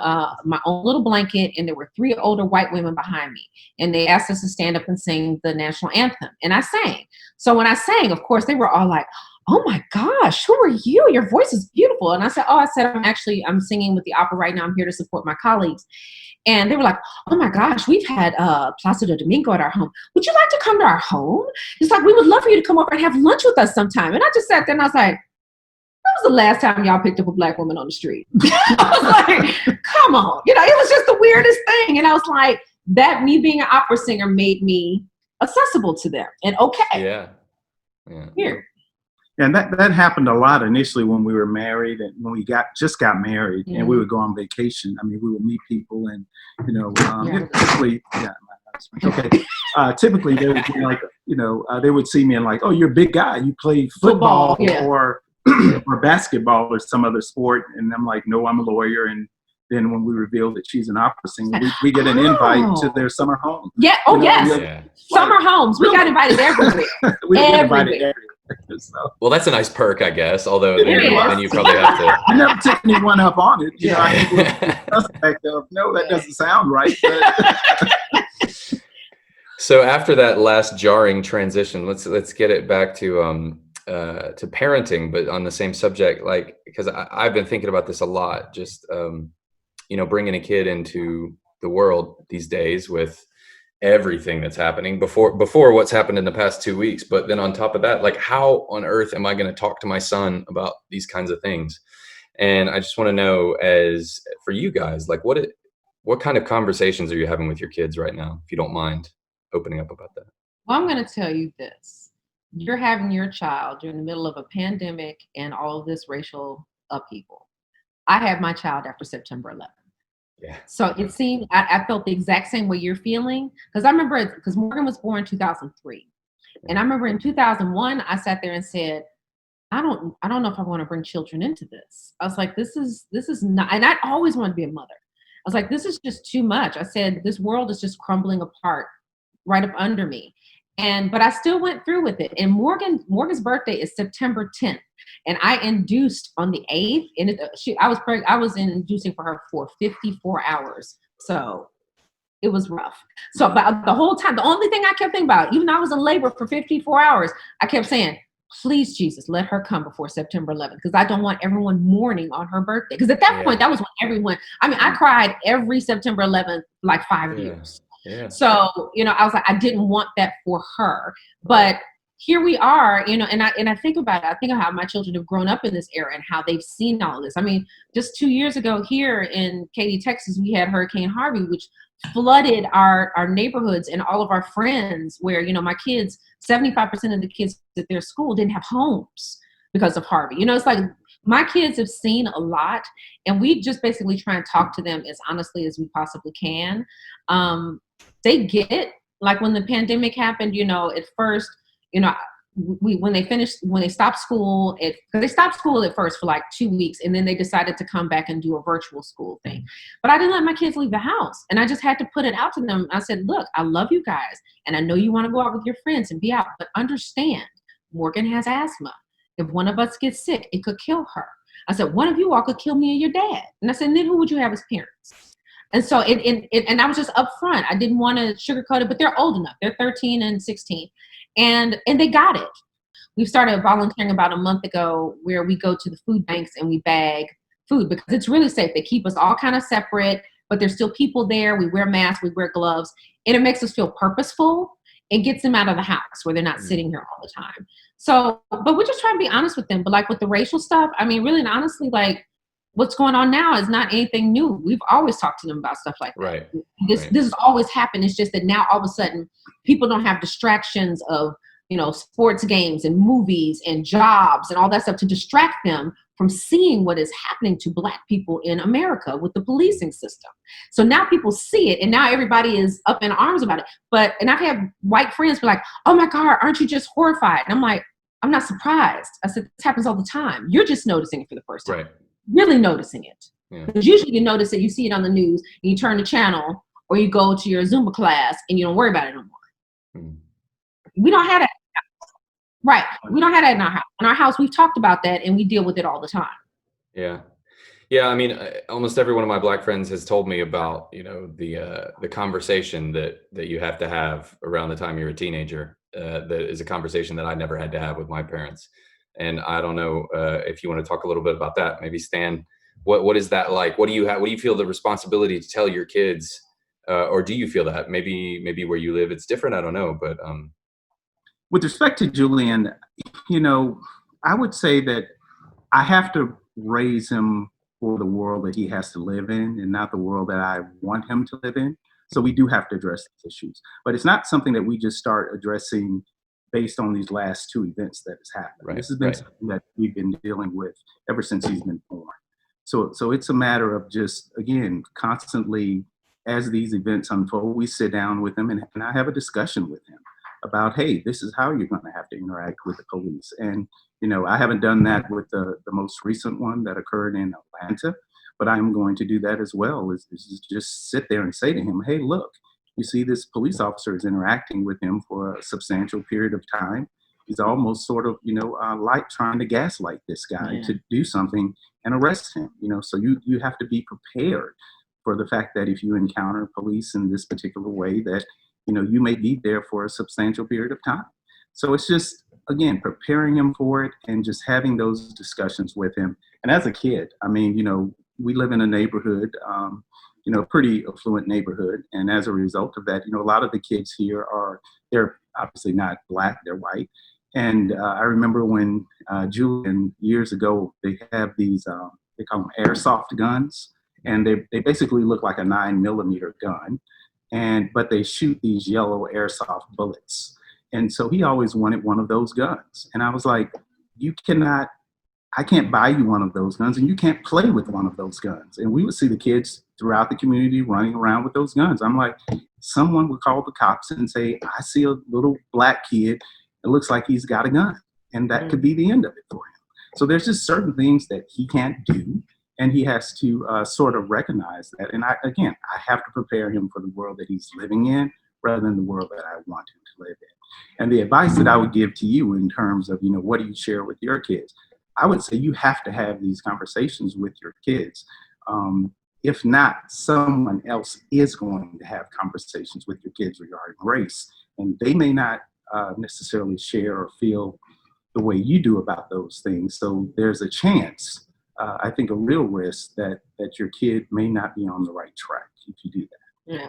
my own little blanket, and there were 3 older white women behind me. And they asked us to stand up and sing the national anthem. And I sang. So when I sang, of course, they were all like, oh my gosh, who are you? Your voice is beautiful. And I said, I'm singing with the opera right now. I'm here to support my colleagues. And they were like, oh my gosh, we've had Placido Domingo at our home. Would you like to come to our home? It's like, we would love for you to come over and have lunch with us sometime. And I just sat there and I was like, when was the last time y'all picked up a Black woman on the street? I was like, come on. It was just the weirdest thing. And I was like, that me being an opera singer made me accessible to them and okay. Yeah. Here. And that happened a lot initially when we were married, and when we just got married, and we would go on vacation. I mean, we would meet people, and typically they would be like, they would see me and like, oh, you're a big guy. You play football or basketball or some other sport, and I'm like, no, I'm a lawyer. And then when we reveal that she's an opera singer, we get an invite to their summer home. Yeah. Summer homes. We got invited everywhere. Get invited everywhere. So. Well, that's a nice perk, I guess. Although then you probably have to. I never took anyone up on it. I was suspect of, no, that doesn't sound right. But. So after that last jarring transition, let's get it back to to parenting, but on the same subject, like, because I've been thinking about this a lot, just, bringing a kid into the world these days with everything that's happening before what's happened in the past 2 weeks. But then on top of that, like, how on earth am I going to talk to my son about these kinds of things? And I just want to know, as for you guys, like, what kind of conversations are you having with your kids right now, if you don't mind opening up about that? Well, I'm going to tell you this. You're having your child during the middle of a pandemic and all of this racial upheaval. I had my child after September 11th. Yeah. So it seemed, I felt the exact same way you're feeling. Because I remember, because Morgan was born in 2003. And I remember in 2001, I sat there and said, I don't know if I want to bring children into this. I was like, this is not, and I always wanted to be a mother. I was like, this is just too much. I said, this world is just crumbling apart right up under me. But I still went through with it. And Morgan's birthday is September 10th. And I induced on the 8th. And I was inducing for her for 54 hours. So it was rough. So about the whole time, the only thing I kept thinking about, even though I was in labor for 54 hours, I kept saying, please, Jesus, let her come before September 11th, because I don't want everyone mourning on her birthday. Because at that point, that was when everyone, I cried every September 11th, like 5 years. Yeah. So, I was like, I didn't want that for her. But here we are, and I think about it. I think of how my children have grown up in this era and how they've seen all of this. I mean, just 2 years ago here in Katy, Texas, we had Hurricane Harvey, which flooded our neighborhoods and all of our friends, where, my kids, 75% of the kids at their school didn't have homes because of Harvey. It's like my kids have seen a lot, and we just basically try and talk to them as honestly as we possibly can. They get it. Like when the pandemic happened, at first, when they stopped school, because they stopped school at first for like 2 weeks, and then they decided to come back and do a virtual school thing. But I didn't let my kids leave the house, and I just had to put it out to them. I said, look, I love you guys, and I know you want to go out with your friends and be out, but understand, Morgan has asthma. If one of us gets sick, it could kill her. I said, one of you all could kill me and your dad. And I said, then who would you have as parents? And so and I was just upfront. I didn't want to sugarcoat it, but they're old enough. They're 13 and 16. And they got it. We started volunteering about a month ago, where we go to the food banks and we bag food, because it's really safe. They keep us all kind of separate, but there's still people there. We wear masks, we wear gloves, and it makes us feel purposeful. It gets them out of the house where they're not sitting here all the time. So, but we're just trying to be honest with them. But like with the racial stuff, I mean, really and honestly, like what's going on now is not anything new. We've always talked to them about stuff like that. Right. This has always happened. It's just that now all of a sudden people don't have distractions of, sports games and movies and jobs and all that stuff to distract them from seeing what is happening to Black people in America with the policing system. So now people see it, and now everybody is up in arms about it. And I've had white friends be like, oh my God, aren't you just horrified? And I'm like, I'm not surprised. I said, this happens all the time. You're just noticing it for the first time. Right. Really noticing it. Yeah. Because usually you notice it, you see it on the news, and you turn the channel, or you go to your Zumba class and you don't worry about it no more. We don't have that. Right. We don't have that in our house. In our house, we've talked about that, and we deal with it all the time. Yeah. Yeah. I mean, almost every one of my Black friends has told me about, the conversation that you have to have around the time you're a teenager. That is a conversation that I never had to have with my parents. And I don't know if you want to talk a little bit about that. Maybe Stan, what is that like? What do you feel the responsibility to tell your kids, or do you feel that maybe where you live it's different? I don't know, but With respect to Julian, I would say that I have to raise him for the world that he has to live in, and not the world that I want him to live in. So we do have to address these issues, but it's not something that we just start addressing based on these last two events that has happened. Right, This has been something that we've been dealing with ever since he's been born. So it's a matter of just, again, constantly, as these events unfold, we sit down with him and I have a discussion with him about, hey, this is how you're going to have to interact with the police. And, I haven't done that with the most recent one that occurred in Atlanta, but I'm going to do that as well, is just sit there and say to him, hey, look, you see this police officer is interacting with him for a substantial period of time. He's almost sort of, like trying to gaslight this guy to do something and arrest him, so you have to be prepared for the fact that if you encounter police in this particular way, that, you may be there for a substantial period of time. So it's just, again, preparing him for it and just having those discussions with him. And as a kid, I mean, we live in a neighborhood, pretty affluent neighborhood. And as a result of that, a lot of the kids here they're obviously not Black, they're white. And I remember when Julian, years ago, they have these, they call them airsoft guns. And they basically look like a 9mm gun. But they shoot these yellow airsoft bullets. And so he always wanted one of those guns. And I was like, I can't buy you one of those guns, and you can't play with one of those guns. And we would see the kids throughout the community running around with those guns. I'm like, someone would call the cops and say, I see a little Black kid. It looks like he's got a gun. And that could be the end of it for him. So there's just certain things that he can't do. And he has to sort of recognize that. And I have to prepare him for the world that he's living in rather than the world that I want him to live in. And the advice that I would give to you in terms of, what do you share with your kids? I would say you have to have these conversations with your kids. If not, someone else is going to have conversations with your kids regarding race. And they may not necessarily share or feel the way you do about those things. So there's a chance, I think a real risk that your kid may not be on the right track if you do that. Yeah.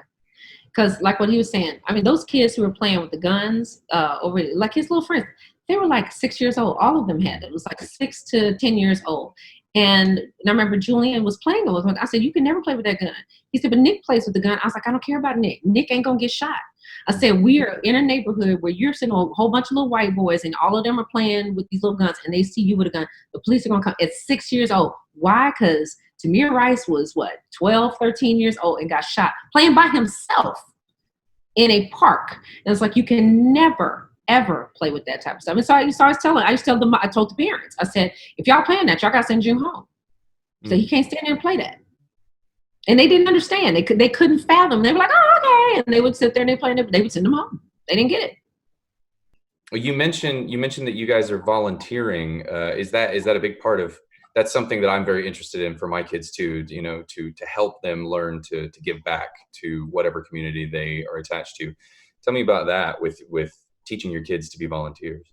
Because like what he was saying, I mean, those kids who were playing with the guns like his little friends, they were like 6 years old. All of them had it. It was like 6 to 10 years old. And I remember Julian was playing with one. I said, you can never play with that gun. He said, but Nick plays with the gun. I was like, I don't care about Nick. Nick ain't going to get shot. I said, we're in a neighborhood where you're sitting with a whole bunch of little white boys and all of them are playing with these little guns and they see you with a gun. The police are going to come at 6 years old. Why? Because Tamir Rice was 12, 13 years old and got shot playing by himself in a park. And it's like, you can never, ever play with that type of stuff. And so I told the parents, I said, if y'all playing that, y'all got to send Jim home. So he can't stand there and play that. And they didn't understand. They couldn't fathom. They were like, oh, okay. And they would sit there and they would send them home. They didn't get it. Well, you mentioned that you guys are volunteering. Is that a big part of? That's something that I'm very interested in for my kids too. To help them learn to give back to whatever community they are attached to. Tell me about that with teaching your kids to be volunteers.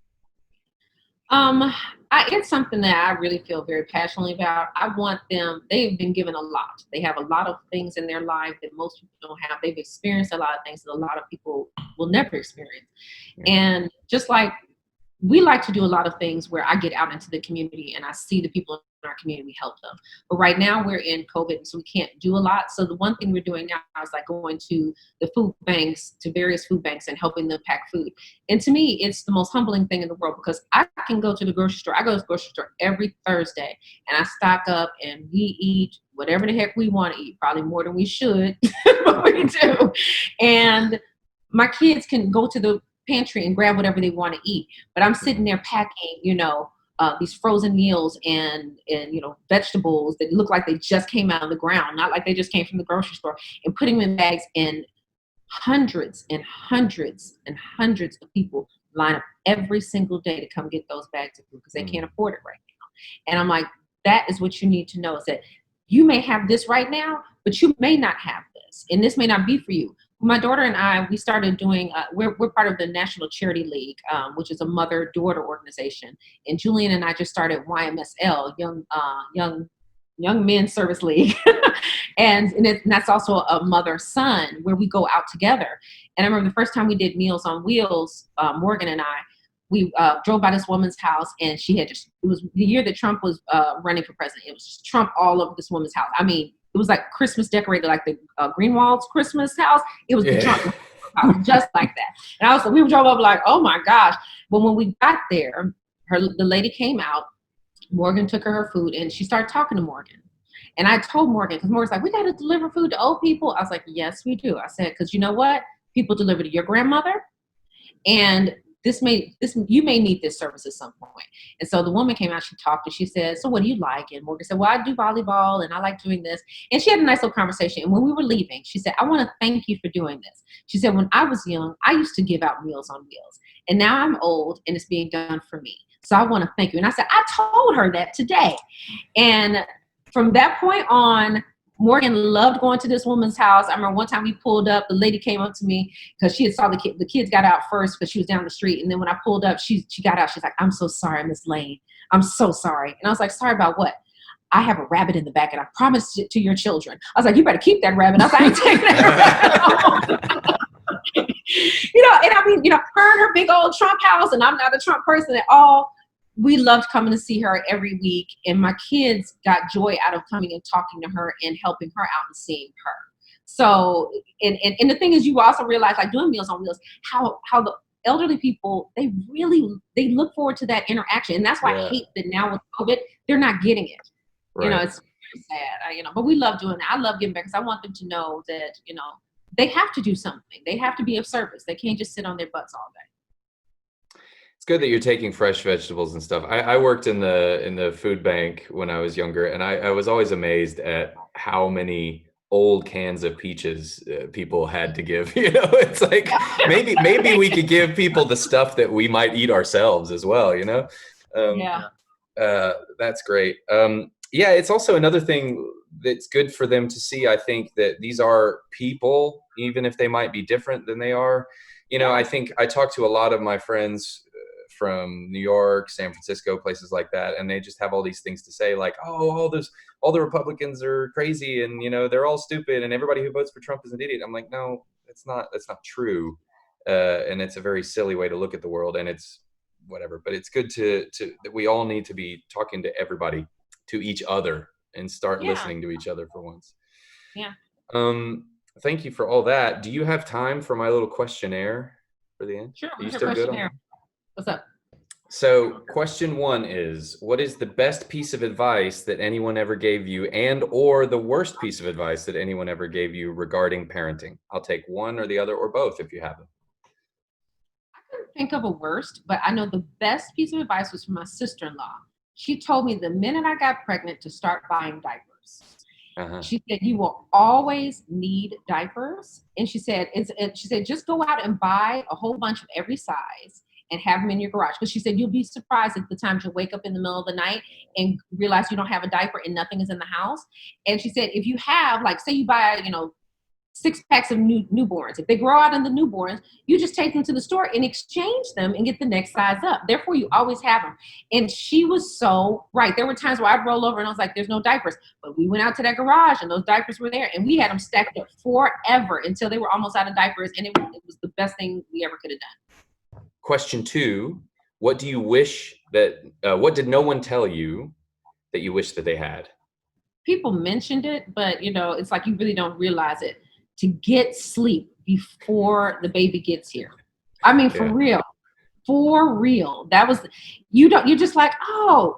It's something that I really feel very passionately about. I want them, they've been given a lot. They have a lot of things in their life that most people don't have. They've experienced a lot of things that a lot of people will never experience. Yeah. And just like we like to do a lot of things where I get out into the community and I see the people in our community, help them. But right now we're in COVID, so we can't do a lot. So the one thing we're doing now is like going to the food banks, to various food banks and helping them pack food. And to me, it's the most humbling thing in the world because I can go to the grocery store. I go to the grocery store every Thursday and I stock up and we eat whatever the heck we want to eat, probably more than we should, but we do. And my kids can go to the pantry and grab whatever they want to eat. But I'm sitting there packing, these frozen meals and vegetables that look like they just came out of the ground, not like they just came from the grocery store, and putting them in bags. And hundreds and hundreds and hundreds of people line up every single day to come get those bags of food because they can't afford it right now. And I'm like, that is what you need to know, is that you may have this right now, but you may not have this, and this may not be for you. My daughter and I, we started doing, we're part of the National Charity League, which is a mother-daughter organization. And Julian and I just started YMSL, Young Men's Service League. and that's also a mother-son where we go out together. And I remember the first time we did Meals on Wheels, Morgan and I, we drove by this woman's house and she had it was the year that Trump was running for president. It was just Trump all over this woman's house. I mean, it was like Christmas decorated, like the Greenwald's Christmas house. It was the Trump house, just like that. And we drove up like, oh my gosh. But when we got there, the lady came out. Morgan took her food and she started talking to Morgan. And I told Morgan, because Morgan's like, we got to deliver food to old people. I was like, yes, we do. I said, because you know what? People deliver to your grandmother, and you may need this service at some point. And so the woman came out, she talked, and she said, so what do you like? And Morgan said, well, I do volleyball and I like doing this. And she had a nice little conversation. And when we were leaving, she said, I want to thank you for doing this. She said, when I was young, I used to give out Meals on Wheels. And now I'm old and it's being done for me. So I want to thank you. And I said, I told her that today. And from that point on, Morgan loved going to this woman's house. I remember one time we pulled up, the lady came up to me because she had saw the kids got out first because she was down the street. And then when I pulled up, she got out. She's like, I'm so sorry, Miss Lane. I'm so sorry. And I was like, sorry about what? I have a rabbit in the back and I promised it to your children. I was like, you better keep that rabbit. I was like, I ain't taking that rabbit. And I mean, her and her big old Trump house, and I'm not a Trump person at all. We loved coming to see her every week, and my kids got joy out of coming and talking to her and helping her out and seeing her. So, and the thing is, you also realize, like doing Meals on Wheels, how the elderly people, they look forward to that interaction, and that's why I hate that now with COVID, they're not getting it. Right. It's very sad. But we love doing it. I love giving back because I want them to know that they have to do something. They have to be of service. They can't just sit on their butts all day. It's good that you're taking fresh vegetables and stuff. I worked in the food bank when I was younger, and I was always amazed at how many old cans of peaches people had to give. It's like maybe we could give people the stuff that we might eat ourselves as well. That's great. It's also another thing that's good for them to see. I think that these are people, even if they might be different than they are. I think I talk to a lot of my friends from New York, San Francisco, places like that, and they just have all these things to say, like, all the Republicans are crazy, and they're all stupid, and everybody who votes for Trump is an idiot. I'm like, no, that's not true, and it's a very silly way to look at the world, and it's whatever. But it's good to that we all need to be talking to everybody, to each other, and start listening to each other for once. Yeah. Thank you for all that. Do you have time for my little questionnaire for the end? Sure. Are you still good on that? What's up? So question 1 is, what is the best piece of advice that anyone ever gave you, and or the worst piece of advice that anyone ever gave you regarding parenting? I'll take one or the other, or both if you have them. I couldn't think of a worst, but I know the best piece of advice was from my sister-in-law. She told me the minute I got pregnant to start buying diapers. Uh-huh. She said, you will always need diapers. And she said, just go out and buy a whole bunch of every size and have them in your garage. Because she said, you'll be surprised at the times you'll wake up in the middle of the night and realize you don't have a diaper and nothing is in the house. And she said, if you have, like, say you buy, 6 packs of newborns. If they grow out in the newborns, you just take them to the store and exchange them and get the next size up. Therefore, you always have them. And she was so right. There were times where I'd roll over and I was like, there's no diapers. But we went out to that garage and those diapers were there. And we had them stacked up forever until they were almost out of diapers. And it was the best thing we ever could have done. Question 2, what do you wish that, what did no one tell you that you wish that they had? People mentioned it, but it's like you really don't realize it. To get sleep before the baby gets here. I mean, for real. That was, you're just like,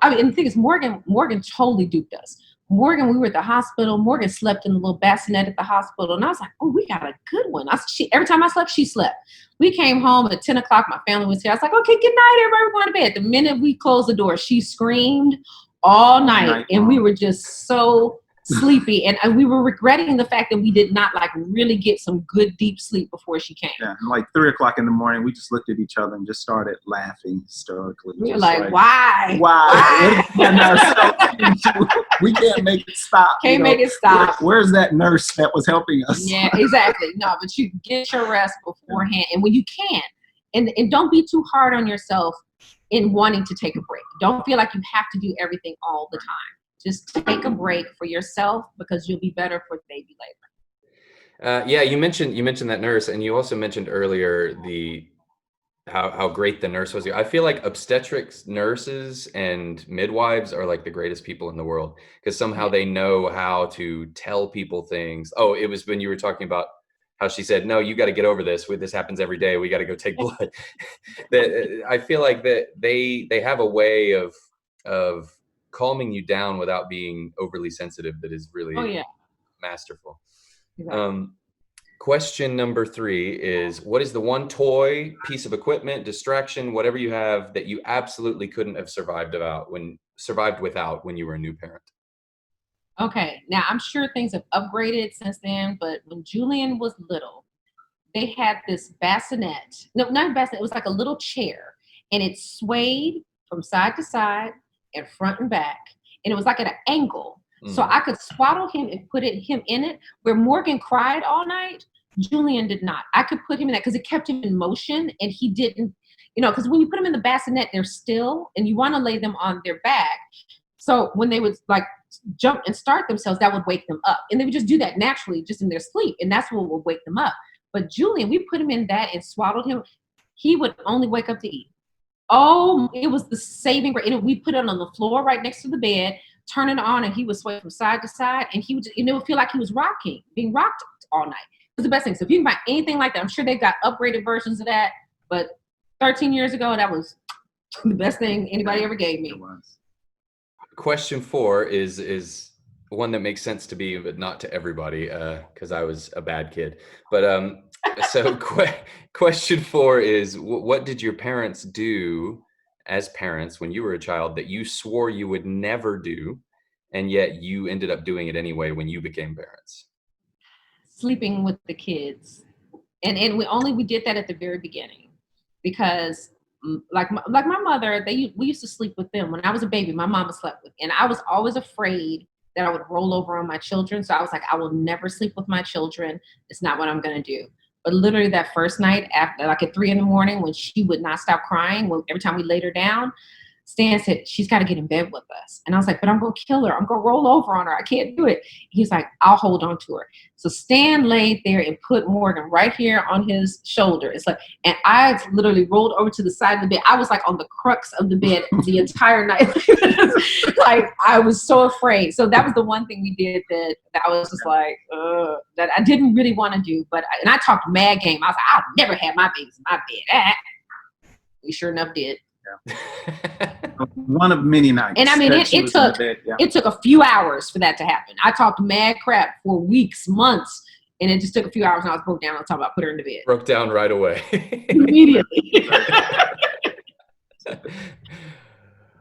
and the thing is, Morgan totally duped us. Morgan, we were at the hospital. Morgan slept in the little bassinet at the hospital. And I was like, we got a good one. Every time I slept, she slept. We came home at 10 o'clock. My family was here. I was like, okay, good night, everybody. We're going to bed. The minute we closed the door, she screamed all night. And we were just so sleepy, and we were regretting the fact that we did not really get some good deep sleep before she came. Yeah, like 3 o'clock in the morning, we just looked at each other and just started laughing hysterically. We were like, why? We can't make it stop. Make it stop. Where's that nurse that was helping us? Yeah, exactly. No, but you get your rest beforehand, and when you can, and don't be too hard on yourself in wanting to take a break. Don't feel like you have to do everything all the time. Just take a break for yourself because you'll be better for the baby later. You mentioned that nurse, and you also mentioned earlier how great the nurse was. I feel like obstetrics nurses and midwives are like the greatest people in the world, because somehow they know how to tell people things. Oh, it was when you were talking about how she said, no, you got to get over this. This happens every day. We got to go take blood. I feel like that they have a way of calming you down without being overly sensitive that is really masterful. Exactly. Question number 3 is, what is the one toy, piece of equipment, distraction, whatever you have, that you absolutely couldn't have survived without when you were a new parent? Okay, now I'm sure things have upgraded since then, but when Julian was little, they had this bassinet. No, not a bassinet. It was like a little chair, and it swayed from side to side and front and back, and it was like at an angle. So I could swaddle him and put him in it. Where Morgan cried all night, Julian did not. I could put him in that because it kept him in motion, and he didn't, because when you put them in the bassinet, they're still, and you want to lay them on their back. So when they would like jump and start themselves, that would wake them up. And they would just do that naturally, just in their sleep. And that's what would wake them up. But Julian, we put him in that and swaddled him. He would only wake up to eat. Oh, it was the saving grace. And we put it on the floor right next to the bed, turn it on, and he would sway from side to side. And he would, it would feel like he was being rocked all night. It was the best thing. So if you can buy anything like that, I'm sure they've got upgraded versions of that. But 13 years ago, that was the best thing anybody ever gave me. Question 4 is one that makes sense to me, but not to everybody, because I was a bad kid. But so question 4 is, what did your parents do as parents when you were a child that you swore you would never do, and yet you ended up doing it anyway when you became parents? Sleeping with the kids. And we did that at the very beginning, because like my mother, we used to sleep with them. When I was a baby, my mama slept with, and I was always afraid that I would roll over on my children. So I was like, I will never sleep with my children. It's not what I'm going to do. But literally that first night, after like at 3 a.m, when she would not stop crying, every time we laid her down, Stan said, she's got to get in bed with us. And I was like, but I'm going to kill her. I'm going to roll over on her. I can't do it. He's like, I'll hold on to her. So Stan laid there and put Morgan right here on his shoulder. It's like, and I literally rolled over to the side of the bed. I was like on the crux of the bed the entire night. Like, I was so afraid. So that was the one thing we did that I was just like, that I didn't really want to do. But I talked mad game. I was like, I'll never have my babies in my bed. We sure enough did. Yeah. One of many nights. And I mean, it took a few hours for that to happen. I talked mad crap for weeks, months, and it just took a few hours, and I was broke down on top about put her in the bed. Broke down right away. Immediately.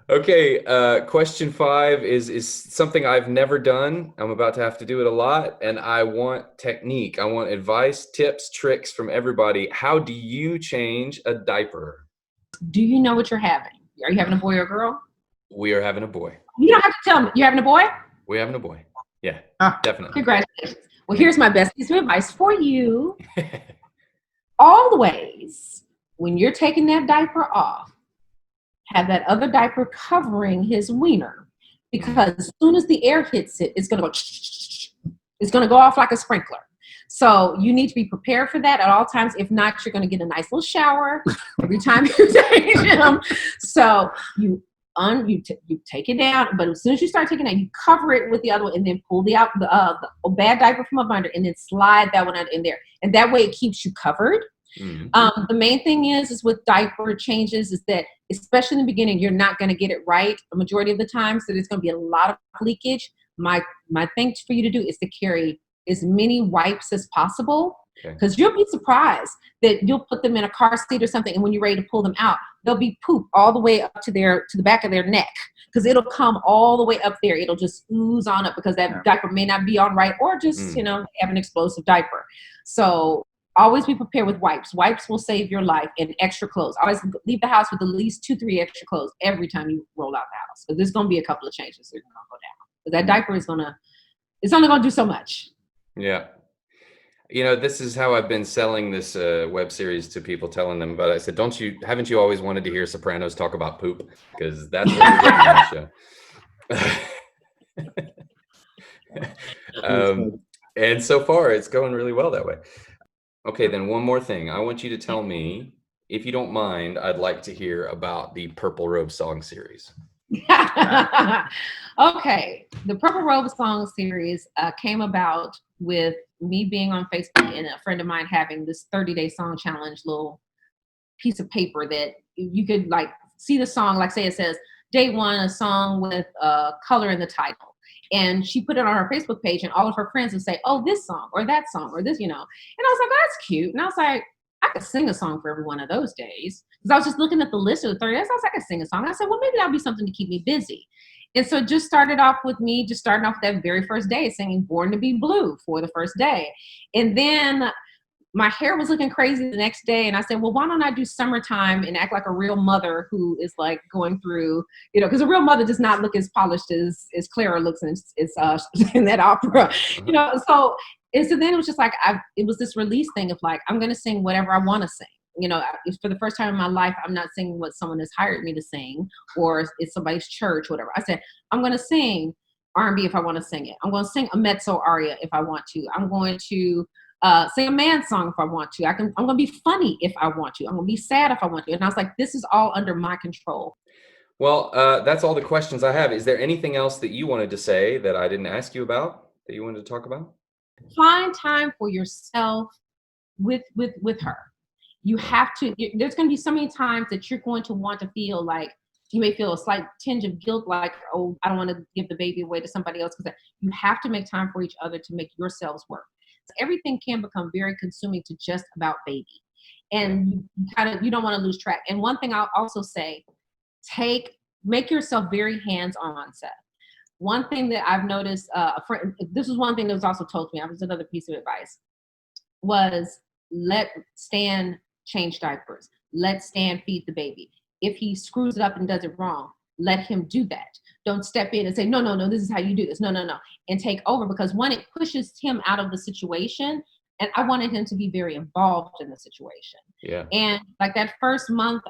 Okay, question 5 is something I've never done. I'm about to have to do it a lot, and I want technique. I want advice, tips, tricks from everybody. How do you change a diaper? Do you know what you're having? Are you having a boy or a girl? We are having a boy. You don't have to tell me. You're having a boy? We're having a boy. Yeah, definitely. Congratulations. Well, here's my best piece of advice for you. Always, when you're taking that diaper off, have that other diaper covering his wiener. Because as soon as the air hits it, it's going to go, it's going to go off like a sprinkler. So you need to be prepared for that at all times. If not, you're going to get a nice little shower every time you take him. So you take it down, but as soon as you start taking it out, you cover it with the other one, and then pull the bad diaper from up under, and then slide that one out in there. And that way it keeps you covered. Mm-hmm. The main thing is with diaper changes is that, especially in the beginning, you're not going to get it right a majority of the time. So there's going to be a lot of leakage. My thing for you to do is to carry as many wipes as possible, because you'll be surprised that you'll put them in a car seat or something, and when you're ready to pull them out, there'll be poop all the way up to the back of their neck, because it'll come all the way up there. It'll just ooze on up because that diaper may not be on right, or just have an explosive diaper. So always be prepared with wipes. Wipes will save your life, and extra clothes. Always leave the house with at least 2-3 extra clothes every time you roll out the house, because there's going to be a couple of changes that are going to go down. But that diaper it's only going to do so much. Yeah. This is how I've been selling this web series to people, telling them about it. I said, haven't you always wanted to hear Sopranos talk about poop? Because that's what we're getting on the show. And so far, it's going really well that way. Okay, then one more thing. I want you to tell me, if you don't mind, I'd like to hear about the Purple Robe song series. Okay, the Purple Robe song series came about with me being on Facebook and a friend of mine having this 30-day song challenge little piece of paper that you could like see the song, like say it says day 1, a song with color in the title. And she put it on her Facebook page, and all of her friends would say, oh, this song or that song or this, And I was like, oh, that's cute. And I was like, I could sing a song for every one of those days. Because I was just looking at the list of the 30 days. I was like, I could sing a song. I said, well, maybe that'll be something to keep me busy. And so it just started off with me just starting off that very first day singing Born to Be Blue for the first day. And then my hair was looking crazy the next day. And I said, well, why don't I do summertime and act like a real mother who is like going through, because a real mother does not look as polished as Clara looks in that opera, So, and so then it was just like, it was this release thing of like, I'm going to sing whatever I want to sing. For the first time in my life, I'm not singing what someone has hired me to sing, or it's somebody's church, whatever. I said, I'm going to sing R&B if I want to sing it. I'm going to sing a mezzo aria if I want to. I'm going to sing a man song if I want to. I'm going to be funny if I want to. I'm going to be sad if I want to. And I was like, this is all under my control. Well, that's all the questions I have. Is there anything else that you wanted to say that I didn't ask you about, that you wanted to talk about? Find time for yourself with her. You have to, there's going to be so many times that you're going to want to feel like, you may feel a slight tinge of guilt, like, oh, I don't want to give the baby away to somebody else, because you have to make time for each other to make yourselves work. So everything can become very consuming to just about baby. And you don't want to lose track. And one thing I'll also say, make yourself very hands-on, Seth. One thing that I've noticed, this was one thing that was also told to me, was another piece of advice, was let Stan change diapers. Let Stan feed the baby. If he screws it up and does it wrong, let him do that. Don't step in and say, no, this is how you do this. No. And take over, because when it pushes him out of the situation, and I wanted him to be very involved in the situation. Yeah. And like that first month,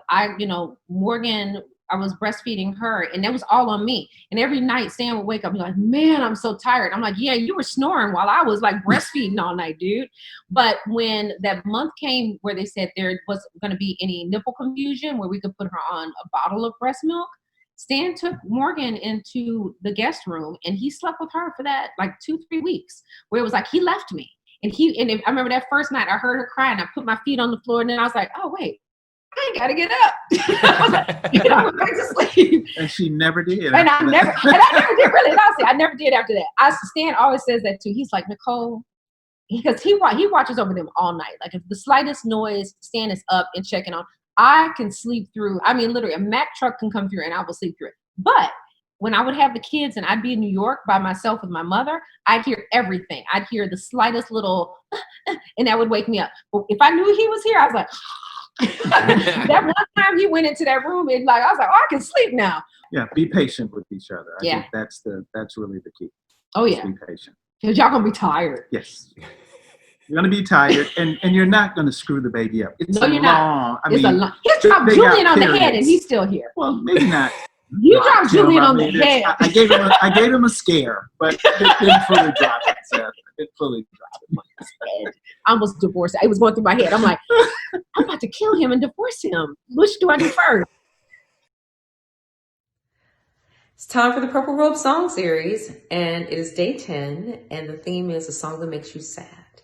Morgan, I was breastfeeding her, and that was all on me. And every night Stan would wake up and be like, man, I'm so tired. I'm like, yeah, you were snoring while I was like breastfeeding all night, dude. But when that month came where they said there wasn't going to be any nipple confusion, where we could put her on a bottle of breast milk, Stan took Morgan into the guest room, and he slept with her for that like 2-3 weeks, where it was like, he left me. And I remember that first night I heard her cry, and I put my feet on the floor, and then I was like, oh, wait, I ain't gotta get up. I went back to sleep. And she never did. I never did, really. Honestly, I never did after that. Stan always says that too. He's like, Nicole, because he watches over them all night. Like if the slightest noise, Stan is up and checking on. I can sleep through. I mean, literally, a Mack truck can come through and I will sleep through it. But when I would have the kids and I'd be in New York by myself with my mother, I'd hear everything. I'd hear the slightest little, and that would wake me up. But if I knew he was here, I was like, that one time he went into that room, and I was like, oh, I can sleep now. Yeah, be patient with each other. I think that's really the key. Oh yeah, be patient, because y'all gonna be tired. Yes, you're gonna be tired, and you're not gonna screw the baby up. It's you're not. It's a long. He dropped Julian on the head, and he's still here. Well, maybe not. You dropped Julian on the head. I gave him a scare, but it didn't fully drop it. So it fully dropped it. I almost divorced. It was going through my head. I'm like, I'm about to kill him and divorce him. Which do I do first? It's time for the Purple Robe Song Series, and it is day 10, and the theme is a song that makes you sad.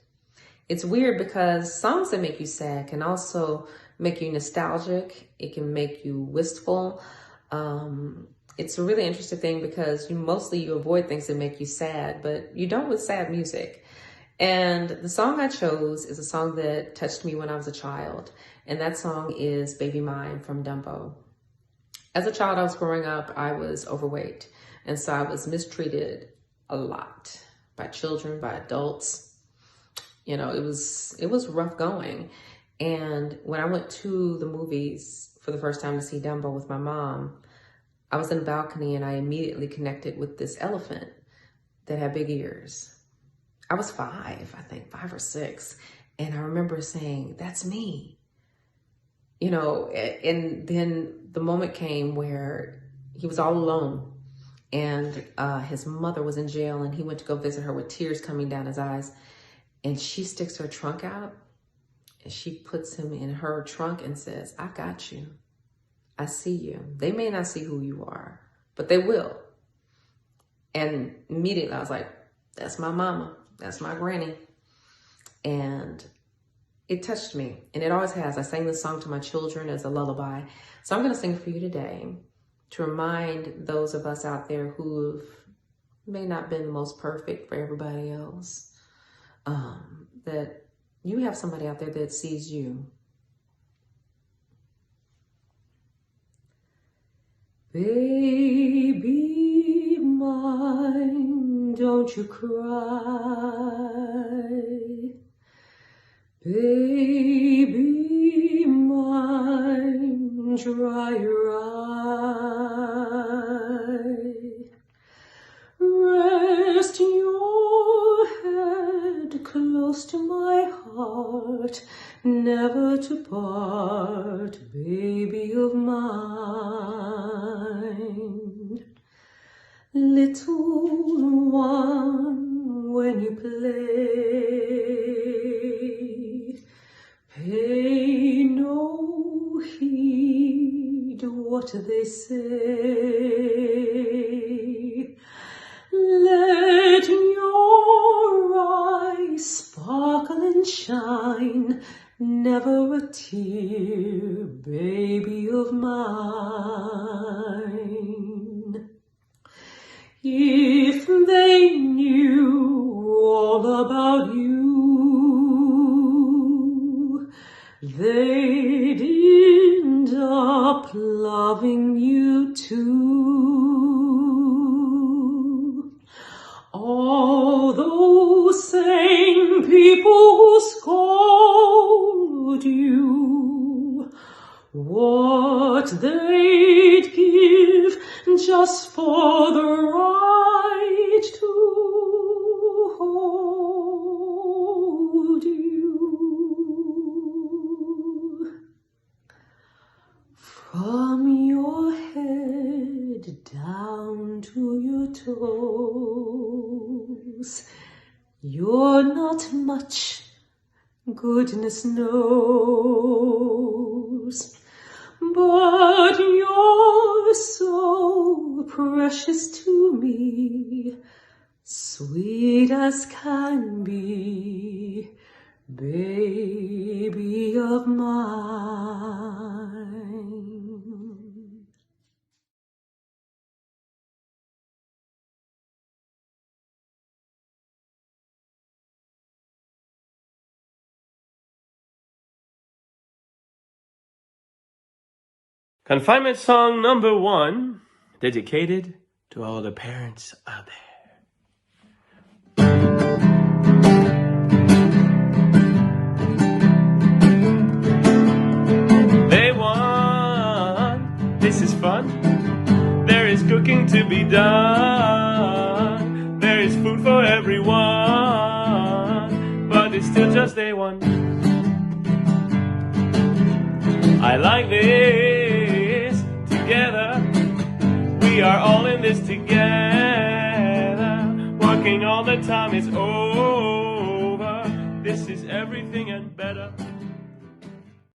It's weird because songs that make you sad can also make you nostalgic. It can make you wistful. It's a really interesting thing because you avoid things that make you sad, but you don't with sad music. And the song I chose is a song that touched me when I was a child. And that song is Baby Mine from Dumbo. As a child, I was growing up, I was overweight. And so I was mistreated a lot by children, by adults. It was rough going. And when I went to the movies for the first time to see Dumbo with my mom, I was in the balcony and I immediately connected with this elephant that had big ears. I was 5 or 6. And I remember saying, that's me. And then the moment came where he was all alone and his mother was in jail and he went to go visit her with tears coming down his eyes. And she sticks her trunk out and she puts him in her trunk and says, I got you. I see you. They may not see who you are, but they will. And immediately I was like, that's my mama. That's my granny. And it touched me, and it always has. I sang this song to my children as a lullaby. So I'm going to sing it for you today to remind those of us out there who may not been the most perfect for everybody else, that you have somebody out there that sees you. Baby mine, don't you cry. Baby mine, dry your eye. Rest your head close to my heart, never to part, baby of mine. Little one, when you play, pay no heed what they say. Let your eyes sparkle and shine, never a tear, baby of mine. If they knew all about you, they'd end up loving you too. All those same people who scold you, what they'd give just for the right to hold you. From your head down to your toes, you're not much, goodness knows. But you're so precious to me, sweet as can be, baby of mine. Confinement song number 1, dedicated to all the parents out there. Day 1, this is fun. There is cooking to be done. There is food for everyone, but it's still just day 1. I like this. Together, we are all in this together. Working all the time is over. This is everything and better.